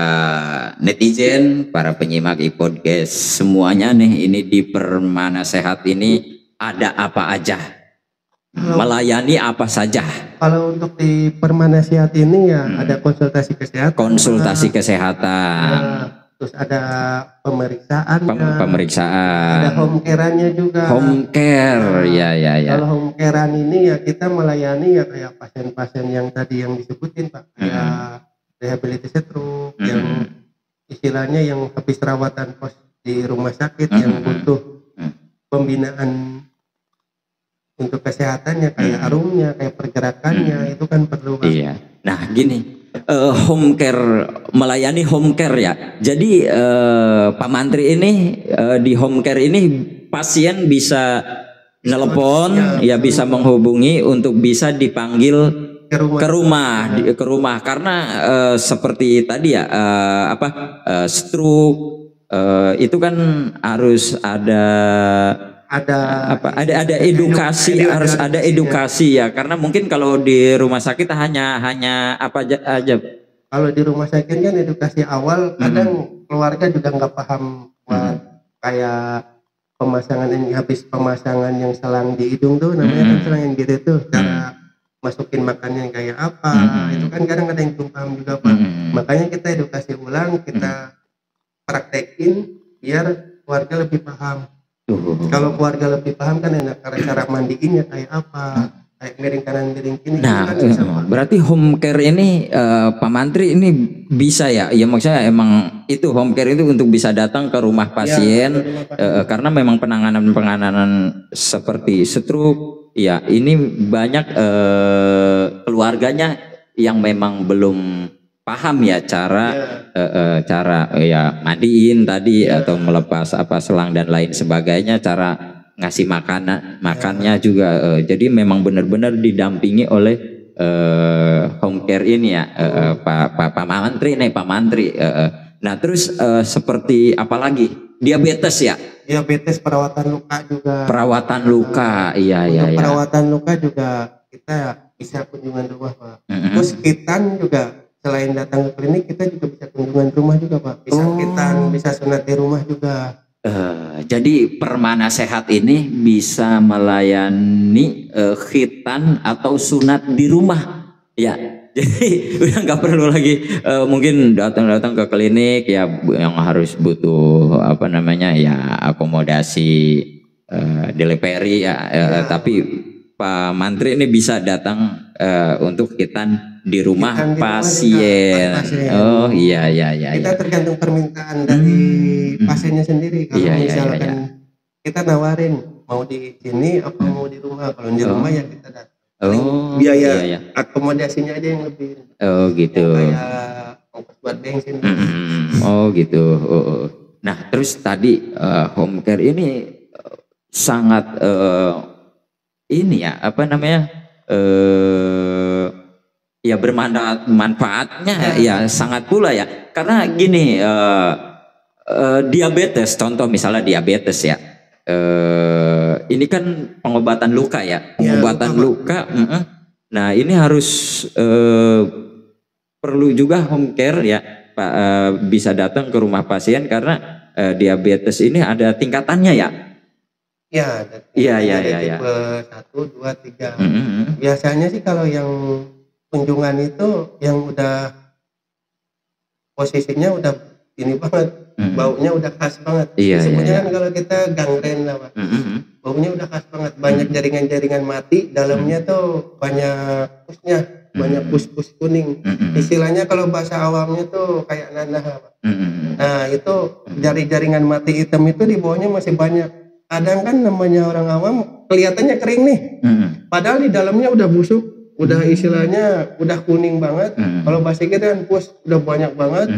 netizen, para penyimak iPodcast semuanya nih, ini di Permana Sehat ini ada apa aja, melayani apa saja. Kalau untuk di Permana Sehat ini ya ada konsultasi kesehatan. Konsultasi kesehatan. Terus ada pemeriksaan. Pemeriksaan. Ada home care-nya juga. Home care, ya. Kalau home care ini ya kita melayani ya kayak pasien-pasien yang tadi yang disebutin Pak, kayak rehabilitasi stroke, yang istilahnya yang habis rawatan pos di rumah sakit, yang butuh pembinaan untuk kesehatannya, kayak arumnya, kayak pergerakannya, itu kan perlu Pak. Iya. Nah gini. Home care, melayani home care ya. Jadi Pak Mantri ini di home care ini pasien bisa nelpon ya, bisa menghubungi untuk bisa dipanggil ke rumah karena seperti tadi ya stroke itu kan harus ada edukasi, harus ada edukasi ya, karena mungkin kalau di rumah sakit hanya apa aja. Kalau di rumah sakit kan edukasi awal, kadang keluarga juga nggak paham buat kayak pemasangan yang habis pemasangan yang selang di hidung tuh namanya kan selang yang gitu tuh, cara masukin makannya kayak apa, itu kan kadang ada yang belum paham juga Pak. Makanya kita edukasi ulang, kita praktekin biar keluarga lebih paham. Kalau keluarga lebih paham kan enak, cara mandiinnya kayak apa, kayak miring kanan miring kiri. Nah, kan berarti home care ini Pak Mantri ini bisa ya maksudnya emang itu home care itu untuk bisa datang ke rumah pasien karena memang penanganan seperti stroke ya, ini banyak keluarganya yang memang belum paham ya cara ya mandiin tadi atau melepas selang dan lain sebagainya, cara ngasih makannya juga. Jadi memang benar-benar didampingi oleh home care ini ya, Pak Mantri nih, Pak Mantri. Nah terus seperti apa lagi? Diabetes ya? Diabetes, perawatan luka juga. Perawatan luka, iya. Perawatan luka juga kita bisa kunjungan rumah Pak. Terus kitan juga. Selain datang ke klinik, kita juga bisa kunjungan rumah juga Pak. Bisa kitan, bisa sunat di rumah juga. Jadi Permana Sehat ini bisa melayani khitan atau sunat di rumah ya. Jadi udah nggak perlu lagi mungkin datang ke klinik ya, yang harus butuh akomodasi delivery ya. Tapi Pak Mantri ini bisa datang untuk khitan di rumah pasien. Oh iya. Kita tergantung permintaan dari pasiennya sendiri. Kalau misalkan kita nawarin mau di sini apa mau di rumah. Kalau di rumah ya kita datang. iya, Biaya iya. akomodasinya aja yang lebih. Oh gitu. Yang kayak ongkos buat bensin. Oh gitu. Nah terus tadi home care ini sangat ini ya apa namanya ya bermanfaatnya ya sangat pula ya. Karena gini diabetes, contoh misalnya diabetes ya. Ini kan pengobatan luka ya, pengobatan luka. Nah ini harus perlu juga home care ya, Pak, bisa datang ke rumah pasien karena diabetes ini ada tingkatannya ya. Iya, tipe 1, 2, 3. Biasanya sih kalau yang kunjungan itu yang udah posisinya udah ini banget. Baunya udah khas banget. Sebenarnya kan kalau kita gangren lah Pak. Baunya udah khas banget. Banyak jaringan-jaringan mati. Dalamnya tuh banyak pusnya, banyak pus-pus kuning. Istilahnya kalau bahasa awamnya tuh kayak nanah Pak. Nah itu jaringan mati hitam itu di bawahnya masih banyak. Kadang kan namanya orang awam kelihatannya kering nih. Padahal di dalamnya udah busuk. Udah istilahnya udah kuning banget. Kalau bahasa kita kan pus udah banyak banget.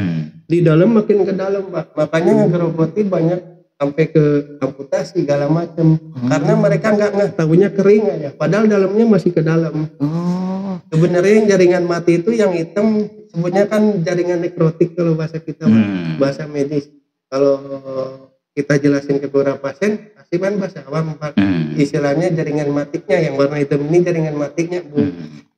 Di dalam makin ke dalam Pak. Makanya ngegerogoti banyak sampai ke amputasi segala macam. Karena mereka nggak tahunya kering aja. Padahal dalamnya masih ke dalam. Sebenarnya yang jaringan mati itu yang hitam sebutnya kan jaringan nekrotik kalau bahasa kita bahasa medis. Kalau kita jelasin ke beberapa pasien pasti kan bahasa awam Pak. Istilahnya jaringan matiknya yang warna hitam ini jaringan matiknya Bu.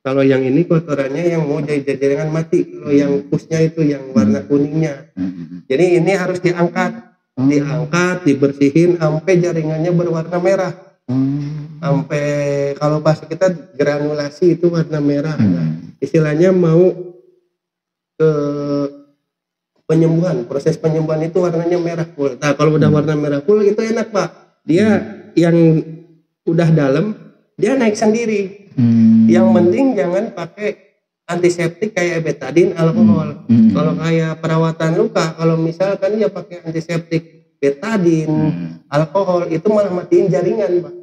Kalau yang ini kotorannya yang mau jadi jaringan mati. Kalau yang pusnya itu yang warna kuningnya. Jadi ini harus diangkat, dibersihin sampai jaringannya berwarna merah. Sampai kalau bahasa kita granulasi itu warna merah. Nah, istilahnya mau ke penyembuhan, proses penyembuhan itu warnanya merah full. Nah kalau udah warna merah full itu enak Pak. Dia yang udah dalam dia naik sendiri. Yang penting jangan pakai antiseptik kayak betadin, alkohol. Kalau kayak perawatan luka, kalau misalkan dia pakai antiseptik, betadin, alkohol itu malah matiin jaringan Pak.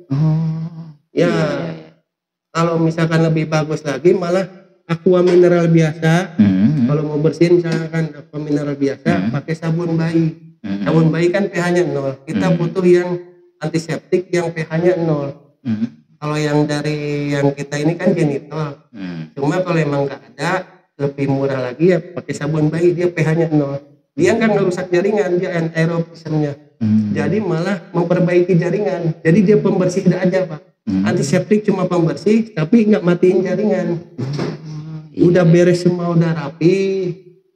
Kalau misalkan lebih bagus lagi malah aqua mineral biasa. Kalau mau bersihin misalkan aqua mineral biasa pakai sabun bayi. Sabun bayi kan pH-nya 0. Kita butuh yang antiseptik yang pH-nya 0. Kalau yang dari yang kita ini kan genitol. Cuma kalau emang nggak ada lebih murah lagi ya pakai sabun bayi, dia pH-nya 0. Dia nggak ngerusak jaringan, dia anaerobismnya. Jadi malah memperbaiki jaringan. Jadi dia pembersih aja Pak. Antiseptik cuma pembersih tapi nggak matiin jaringan. Udah beres semua, udah rapi,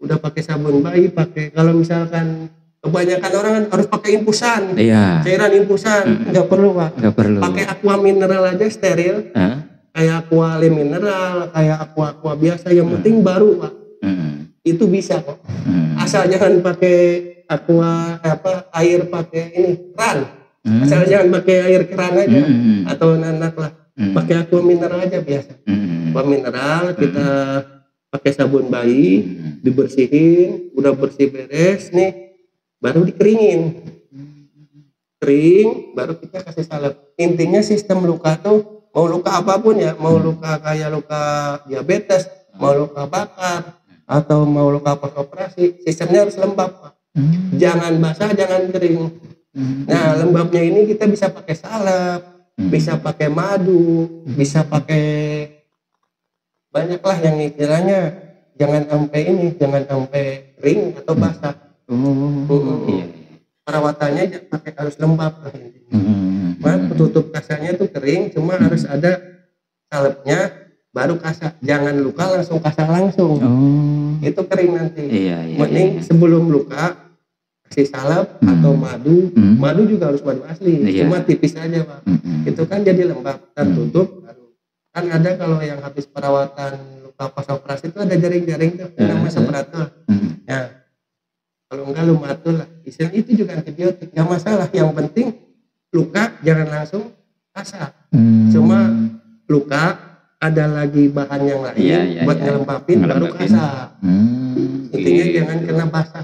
udah pakai sabun bayi, pakai kalau misalkan kebanyakan orang kan harus pakai infusan, cairan infusan, nggak perlu Pak. Pakai aqua mineral aja steril, kayak aqua le mineral, kayak aqua biasa, yang penting baru Pak. Itu bisa kok. Asal jangan pakai aqua air pakai ini keran. Asal jangan pakai air keran aja atau nanak lah. Pakai aqua mineral aja biasa. Aqua mineral kita pakai sabun bayi, dibersihin, udah bersih beres nih. Baru dikeringin, kering baru kita kasih salep. Intinya sistem luka tuh mau luka apapun ya, mau luka kayak luka diabetes, mau luka bakar atau mau luka pas operasi, sistemnya harus lembab Pak. Jangan basah, jangan kering. Nah lembabnya ini kita bisa pakai salep, bisa pakai madu, bisa pakai banyak lah yang istilahnya jangan sampai kering atau basah. Perawatannya pakai harus lembab lah petutup kasarnya itu kering, cuma harus ada salepnya baru kasar. Jangan luka langsung kasar langsung. Itu kering nanti. Mending sebelum luka kasih salep atau madu. Madu juga harus madu asli, cuma tipis aja Pak. Itu kan jadi lembab, tertutup. Kan ada kalau yang habis perawatan luka pas operasi itu ada jaring-jaring tuh namanya separator. Ya kalau enggak lumatul lah, istilah itu juga antibiotik, nggak masalah. Yang penting luka jangan langsung kasar. Cuma luka ada lagi bahan yang lain buat ngelempapin baru kasar. Intinya jangan kena basah.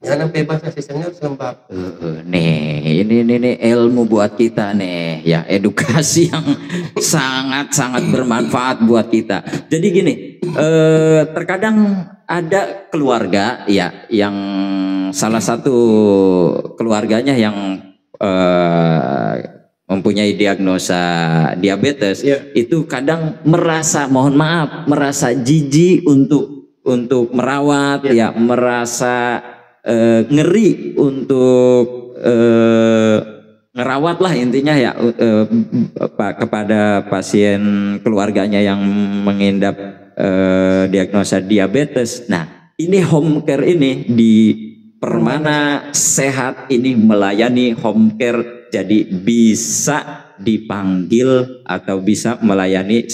Jangan sampai basah, sisanya harus lembab. Nih, ini ilmu buat kita nih, ya edukasi yang sangat bermanfaat buat kita. Jadi gini, terkadang ada keluarga ya yang salah satu keluarganya yang mempunyai diagnosa diabetes, itu kadang merasa, mohon maaf, merasa jijik untuk merawat, ya merasa ngeri untuk ngerawat lah intinya ya kepada pasien keluarganya yang mengidap diagnosa diabetes. Nah, ini home care ini di Permana Sehat ini melayani home care, jadi bisa dipanggil atau bisa melayani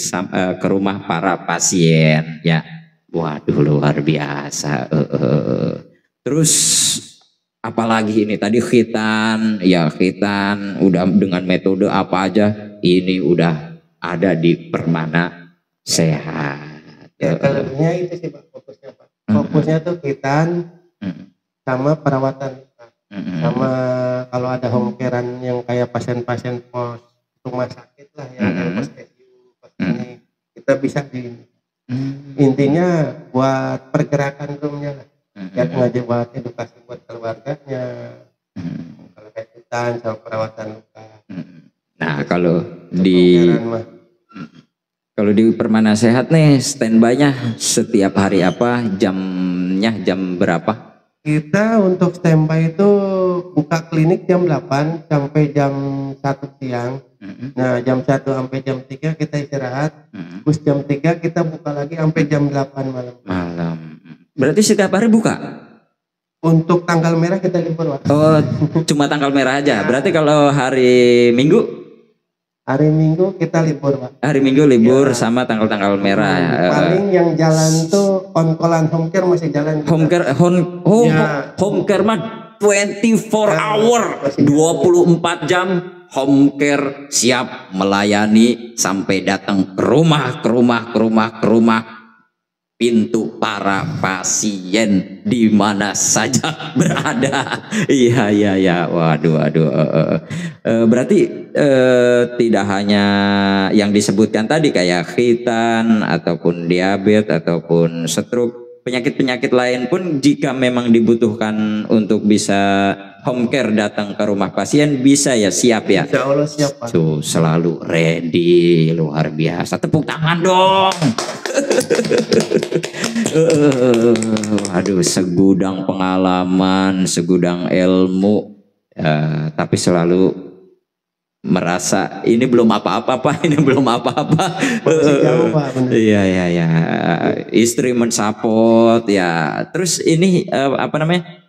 ke rumah para pasien ya. Waduh, luar biasa. Terus apalagi ini tadi khitan, ya khitan udah dengan metode apa aja ini udah ada di Permana Sehat. Ya kalaunya itu sih Pak fokusnya Pak. Fokusnya tuh khitan sama perawatan luka. Sama kalau ada home care-an yang kayak pasien-pasien pos rumah sakit lah yang pos ICU, pos ini kita bisa di intinya buat pergerakan roomnya lah. Ya ngaji buat edukasi buat keluarganya, kalau kayak hutan sama perawatan luka. Nah kalau di Permana Sehat nih standby-nya setiap hari apa, jamnya jam berapa? Kita untuk standby itu buka klinik jam 8 sampai jam 1 siang. Nah jam 1 sampai jam 3 kita istirahat, terus jam 3 kita buka lagi sampai jam 8 malam. Berarti setiap hari buka? Untuk tanggal merah kita libur Pak. Oh, cuma tanggal merah aja. Berarti kalau hari Minggu? Hari Minggu kita libur Pak. Hari Minggu libur ya. Sama tanggal-tanggal merah. Paling yang jalan tuh on-callan home care masih jalan. Home care, home care mah 24 hour, 24 jam. Home care siap melayani sampai datang ke rumah. Pintu para pasien di mana saja berada. Iya. Waduh. Berarti tidak hanya yang disebutkan tadi kayak khitan ataupun diabetes ataupun stroke, penyakit-penyakit lain pun jika memang dibutuhkan untuk bisa home care datang ke rumah pasien bisa ya, siap ya. Insya Allah siap Pak. Tuh selalu ready, luar biasa. Tepuk tangan dong. Aduh, segudang pengalaman, segudang ilmu, tapi selalu merasa ini belum apa-apa Pak, ini belum apa-apa. Iya. Istri mensupport ya. Terus ini apa namanya?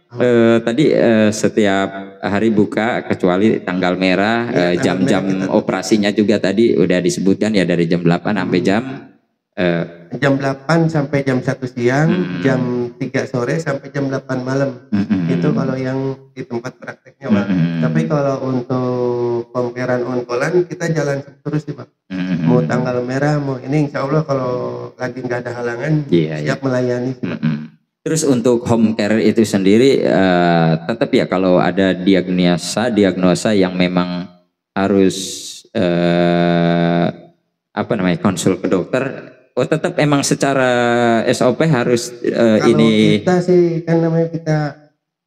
Tadi setiap hari buka kecuali tanggal merah, jam-jam operasinya juga tadi udah disebutkan ya, dari jam 8 sampai jam 8 sampai jam 1 siang, jam 3 sore sampai jam 8 malam. Itu kalau yang di tempat prakteknya Pak. Tapi kalau untuk pemperan on-callan kita jalan terus sih Pak. Mau tanggal merah, mau ini insya Allah kalau lagi nggak ada halangan siap melayani. Terus untuk home care itu sendiri tetap ya kalau ada diagnosa yang memang harus konsul ke dokter. Oh tetap emang secara SOP harus ini. Kita sih kan namanya kita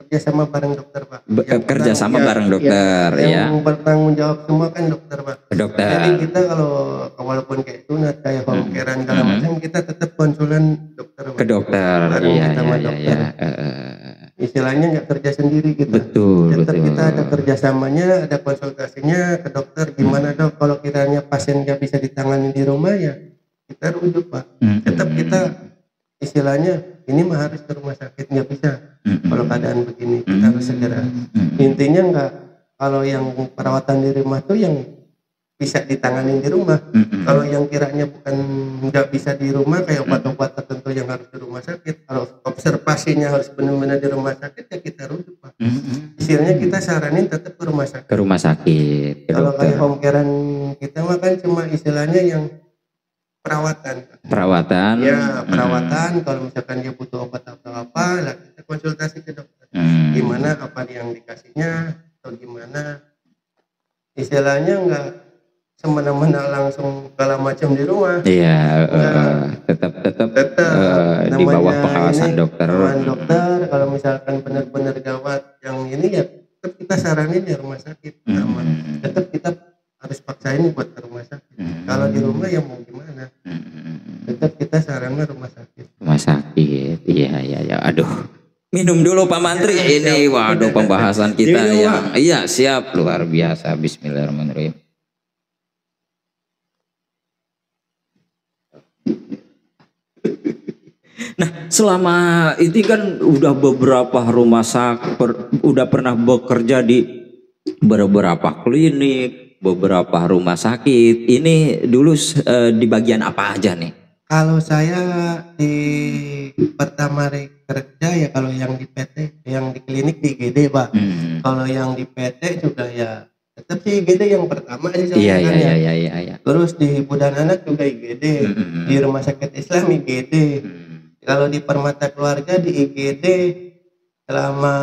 kerjasama bareng dokter Pak. Kerjasama bareng dokter ya. Yang bertanggung jawab semua kan dokter Pak. Dokter. Jadi kita kalau walaupun kayak sunat kayak home care segala macam kita tetap konsulan dokter Pak. Ke dokter. Iya. Istilahnya nggak kerja sendiri gitu. Betul. Kita ada kerjasamanya, ada konsultasinya ke dokter. Gimana Dok kalau kiranya pasien nggak bisa ditangani di rumah ya kita rujuk Pak. Tetap kita istilahnya ini mah harus ke rumah sakit, nggak bisa. Kalau keadaan begini kita harus segera. Intinya nggak, kalau yang perawatan di rumah tuh yang bisa ditangani di rumah. Kalau yang kiranya bukan nggak bisa di rumah kayak obat-obat tertentu yang harus di rumah sakit, kalau observasinya harus benar-benar di rumah sakit ya kita rujuk Pak. Istilahnya kita saranin tetap ke rumah sakit. Ke rumah sakit. Kalau kayak home care-an kita mah kan cuma istilahnya yang perawatan. Perawatan. Ya, perawatan. Kalau misalkan dia butuh obat atau apa, lah kita konsultasi ke dokter. Gimana apa yang dikasihnya atau gimana. Istilahnya enggak semena-mena langsung segala macam di rumah. Iya, tetap di bawah pengawasan dokter. Dokter, kalau misalkan benar-benar gawat yang ini ya tetap kita saranin di rumah sakit. Tetap kita harus paksain buat ke rumah sakit. Kalau di rumah ya mau gimana? Tetap kita sarannya rumah sakit. Rumah sakit, iya. Aduh, minum dulu Pak Mantri. Ini waduh pembahasan kita yang iya siap luar biasa. Bismillahirrahmanirrahim. Nah, selama ini kan udah beberapa rumah sakit, udah pernah bekerja di beberapa klinik, beberapa rumah sakit. Ini dulu di bagian apa aja nih? Kalau saya di pertama kerja ya kalau yang di PT, yang di klinik di IGD Pak. Kalau yang di PT juga ya tetap sih IGD yang pertama aja. Iya. Terus di Budan Anak juga IGD, di Rumah Sakit Islam IGD. Kalau di Permata Keluarga di IGD selama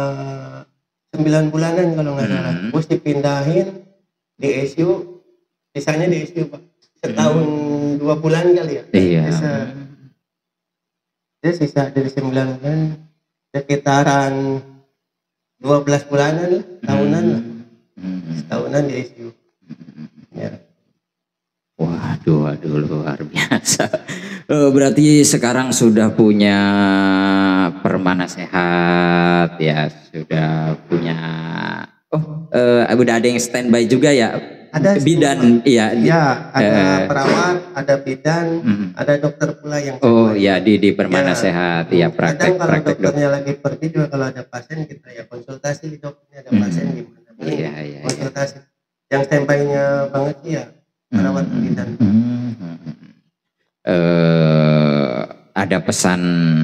9 bulanan kalau nggak salah. Terus dipindahin di ICU, sisanya di ICU Pak. Setahun 2 bulan kali ya. Iya. Sisa dari 9 bulan sekitaran 12 bulanan lah, tahunan lah. Setahunan di ICU. Ya. Waduh, luar biasa. Berarti sekarang sudah punya permana sehat ya, sudah punya udah ada yang standby juga ya. Ada bidan, iya. Ya, ada perawat, ada bidan, ada dokter pula yang standby. Ya di permana sehat ya, praktek kalau dokternya lagi pergi juga kalau ada pasien kita ya konsultasi di dokternya ada pasien gimana. Iya. Konsultasi. Yang standby-nya banget ya perawat bidan. Ada pesan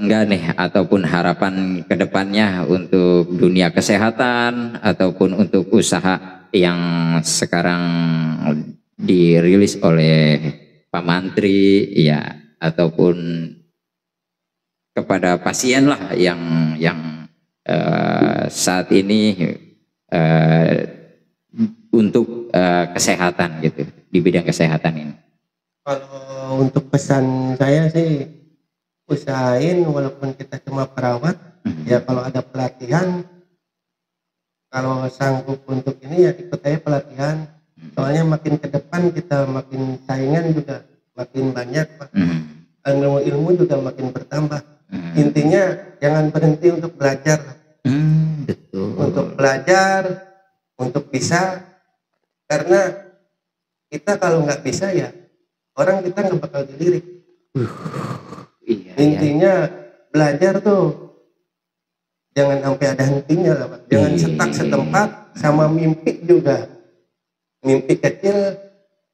enggak nih ataupun harapan kedepannya untuk dunia kesehatan ataupun untuk usaha yang sekarang dirilis oleh Pak Mantri ya, ataupun kepada pasien lah yang saat ini untuk kesehatan gitu, di bidang kesehatan ini. Kalau untuk pesan saya sih usahain walaupun kita cuma perawat, ya kalau ada pelatihan, kalau sanggup untuk ini ya ikut aja pelatihan. Soalnya makin ke depan kita makin saingan juga makin banyak Pak. Ilmu juga makin bertambah. Intinya jangan berhenti untuk belajar. Betul. Untuk belajar, untuk bisa, karena kita kalau nggak bisa ya orang kita nggak bakal dilirik. Intinya belajar tuh jangan sampai ada hentinya lah Pak. Jangan setak setempat, sama mimpi juga. Mimpi kecil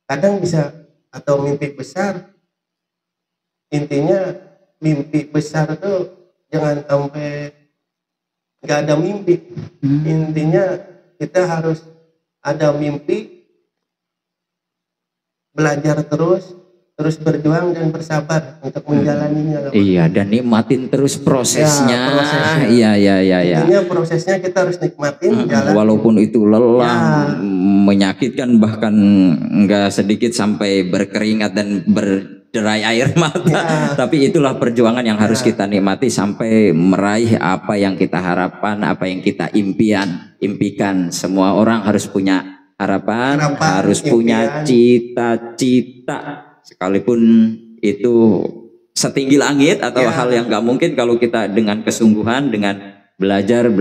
kadang bisa atau mimpi besar. Intinya mimpi besar tuh jangan sampai nggak ada mimpi. Intinya kita harus ada mimpi, belajar terus berjuang dan bersabar untuk menjalaninya. Iya, dan nikmatin terus prosesnya. Iya. Intinya prosesnya kita harus nikmatin jalan. Walaupun itu lelah, menyakitkan, bahkan enggak sedikit sampai berkeringat dan berderai air mata. Tapi itulah perjuangan yang harus kita nikmati sampai meraih apa yang kita harapkan, apa yang kita impikan. Semua orang harus punya harapan, harus punya cita-cita, sekalipun itu setinggi langit atau hal yang nggak mungkin. Kalau kita dengan kesungguhan, dengan belajar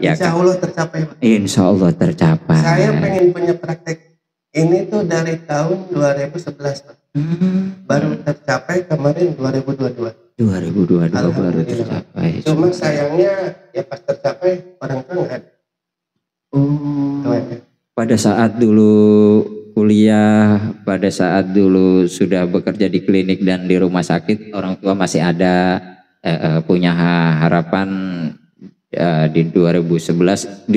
ya Insya Allah tercapai. Insya Allah tercapai. Saya pengen punya praktek ini tuh dari tahun 2011 Pak. Baru tercapai kemarin 2022 baru tercapai. Cuma sayangnya ya pas tercapai orang tua nggak ada. Pada saat dulu kuliah, pada saat dulu sudah bekerja di klinik dan di rumah sakit, orang tua masih ada punya harapan. Di 2011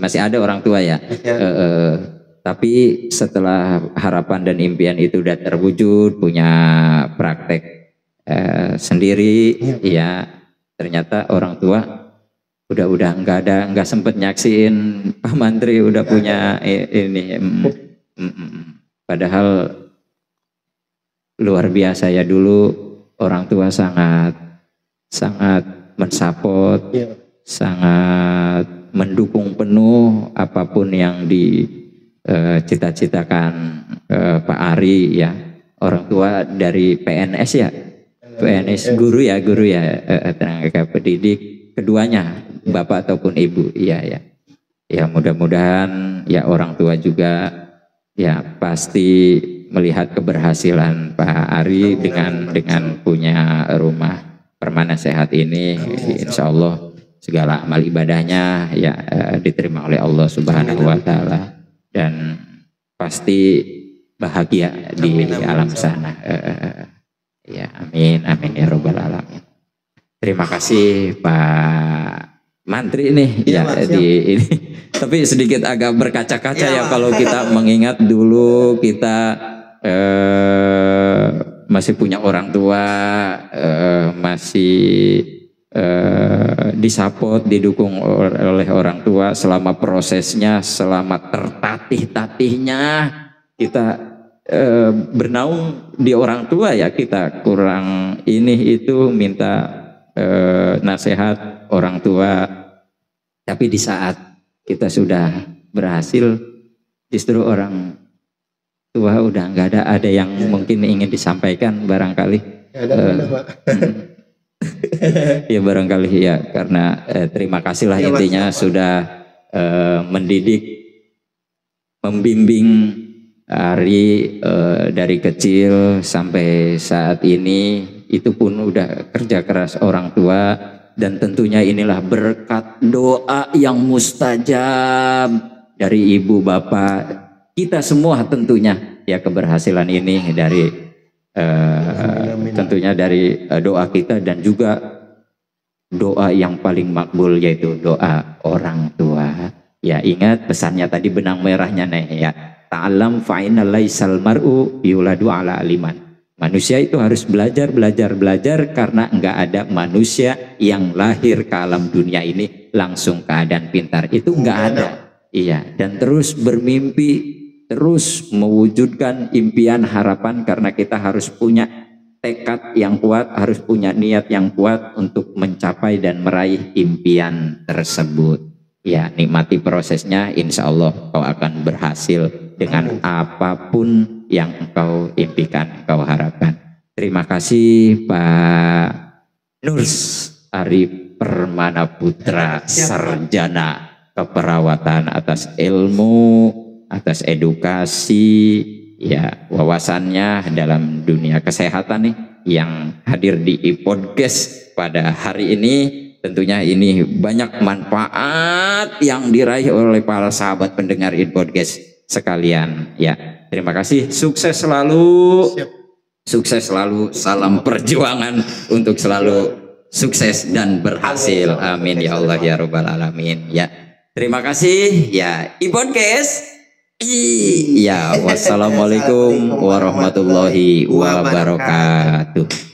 masih ada orang tua ya. Tapi setelah harapan dan impian itu udah terwujud, punya praktek sendiri, ya ternyata orang tua udah nggak sempet nyaksiin Pak Mantri udah punya ini. Padahal luar biasa ya, dulu orang tua sangat mensupport, sangat mendukung penuh apapun yang cita-citakan Pak Ari ya. Orang tua dari PNS ya, PNS guru ya, tenaga pendidik, keduanya bapak ataupun ibu, ya mudah-mudahan ya orang tua juga ya pasti melihat keberhasilan Pak Ari dengan punya rumah permanen sehat ini. Insya Allah segala amal ibadahnya ya diterima oleh Allah Subhanahu wa Ta'ala, dan pasti bahagia di alam sana. Ya amin ya robbal alamin. Terima kasih Pak Mantri nih ya di ini. Tapi sedikit agak berkaca-kaca ya kalau kita mengingat dulu kita masih punya orang tua, masih disupport, didukung oleh orang tua selama prosesnya, selama tertatih-tatihnya kita bernaung di orang tua ya. Kita kurang ini itu minta nasihat orang tua, tapi di saat kita sudah berhasil justru orang tua udah nggak ada yang mungkin ingin disampaikan barangkali. Ya barangkali ya, karena terima kasihlah intinya sudah mendidik, membimbing Ari dari kecil sampai saat ini. Itu pun udah kerja keras orang tua, dan tentunya inilah berkat doa yang mustajab dari ibu bapak kita semua tentunya ya. Keberhasilan ini dari tentunya dari doa kita, dan juga doa yang paling makbul yaitu doa orang tua. Ya ingat pesannya tadi, benang merahnya nih ya, ta'alam fa'inna laisal mar'u yuladu ala aliman. Manusia itu harus belajar karena enggak ada manusia yang lahir ke alam dunia ini langsung keadaan pintar, itu enggak ada. Iya, dan terus bermimpi, terus mewujudkan impian harapan, karena kita harus punya tekad yang kuat, harus punya niat yang kuat untuk mencapai dan meraih impian tersebut. Ya, nikmati prosesnya, insya Allah kau akan berhasil dengan apapun yang engkau impikan, engkau harapkan. Terima kasih Pak Nurs Ari Permana Putra, sarjana keperawatan, atas ilmu, atas edukasi, ya wawasannya dalam dunia kesehatan nih yang hadir di podcast pada hari ini. Tentunya ini banyak manfaat yang diraih oleh para sahabat pendengar podcast sekalian. Ya, terima kasih. Sukses selalu. Sukses selalu. Salam perjuangan untuk selalu sukses dan berhasil. Amin ya Allah ya robbal alamin. Ya, terima kasih. Ya, podcast. Iya, wassalamualaikum warahmatullahi wabarakatuh.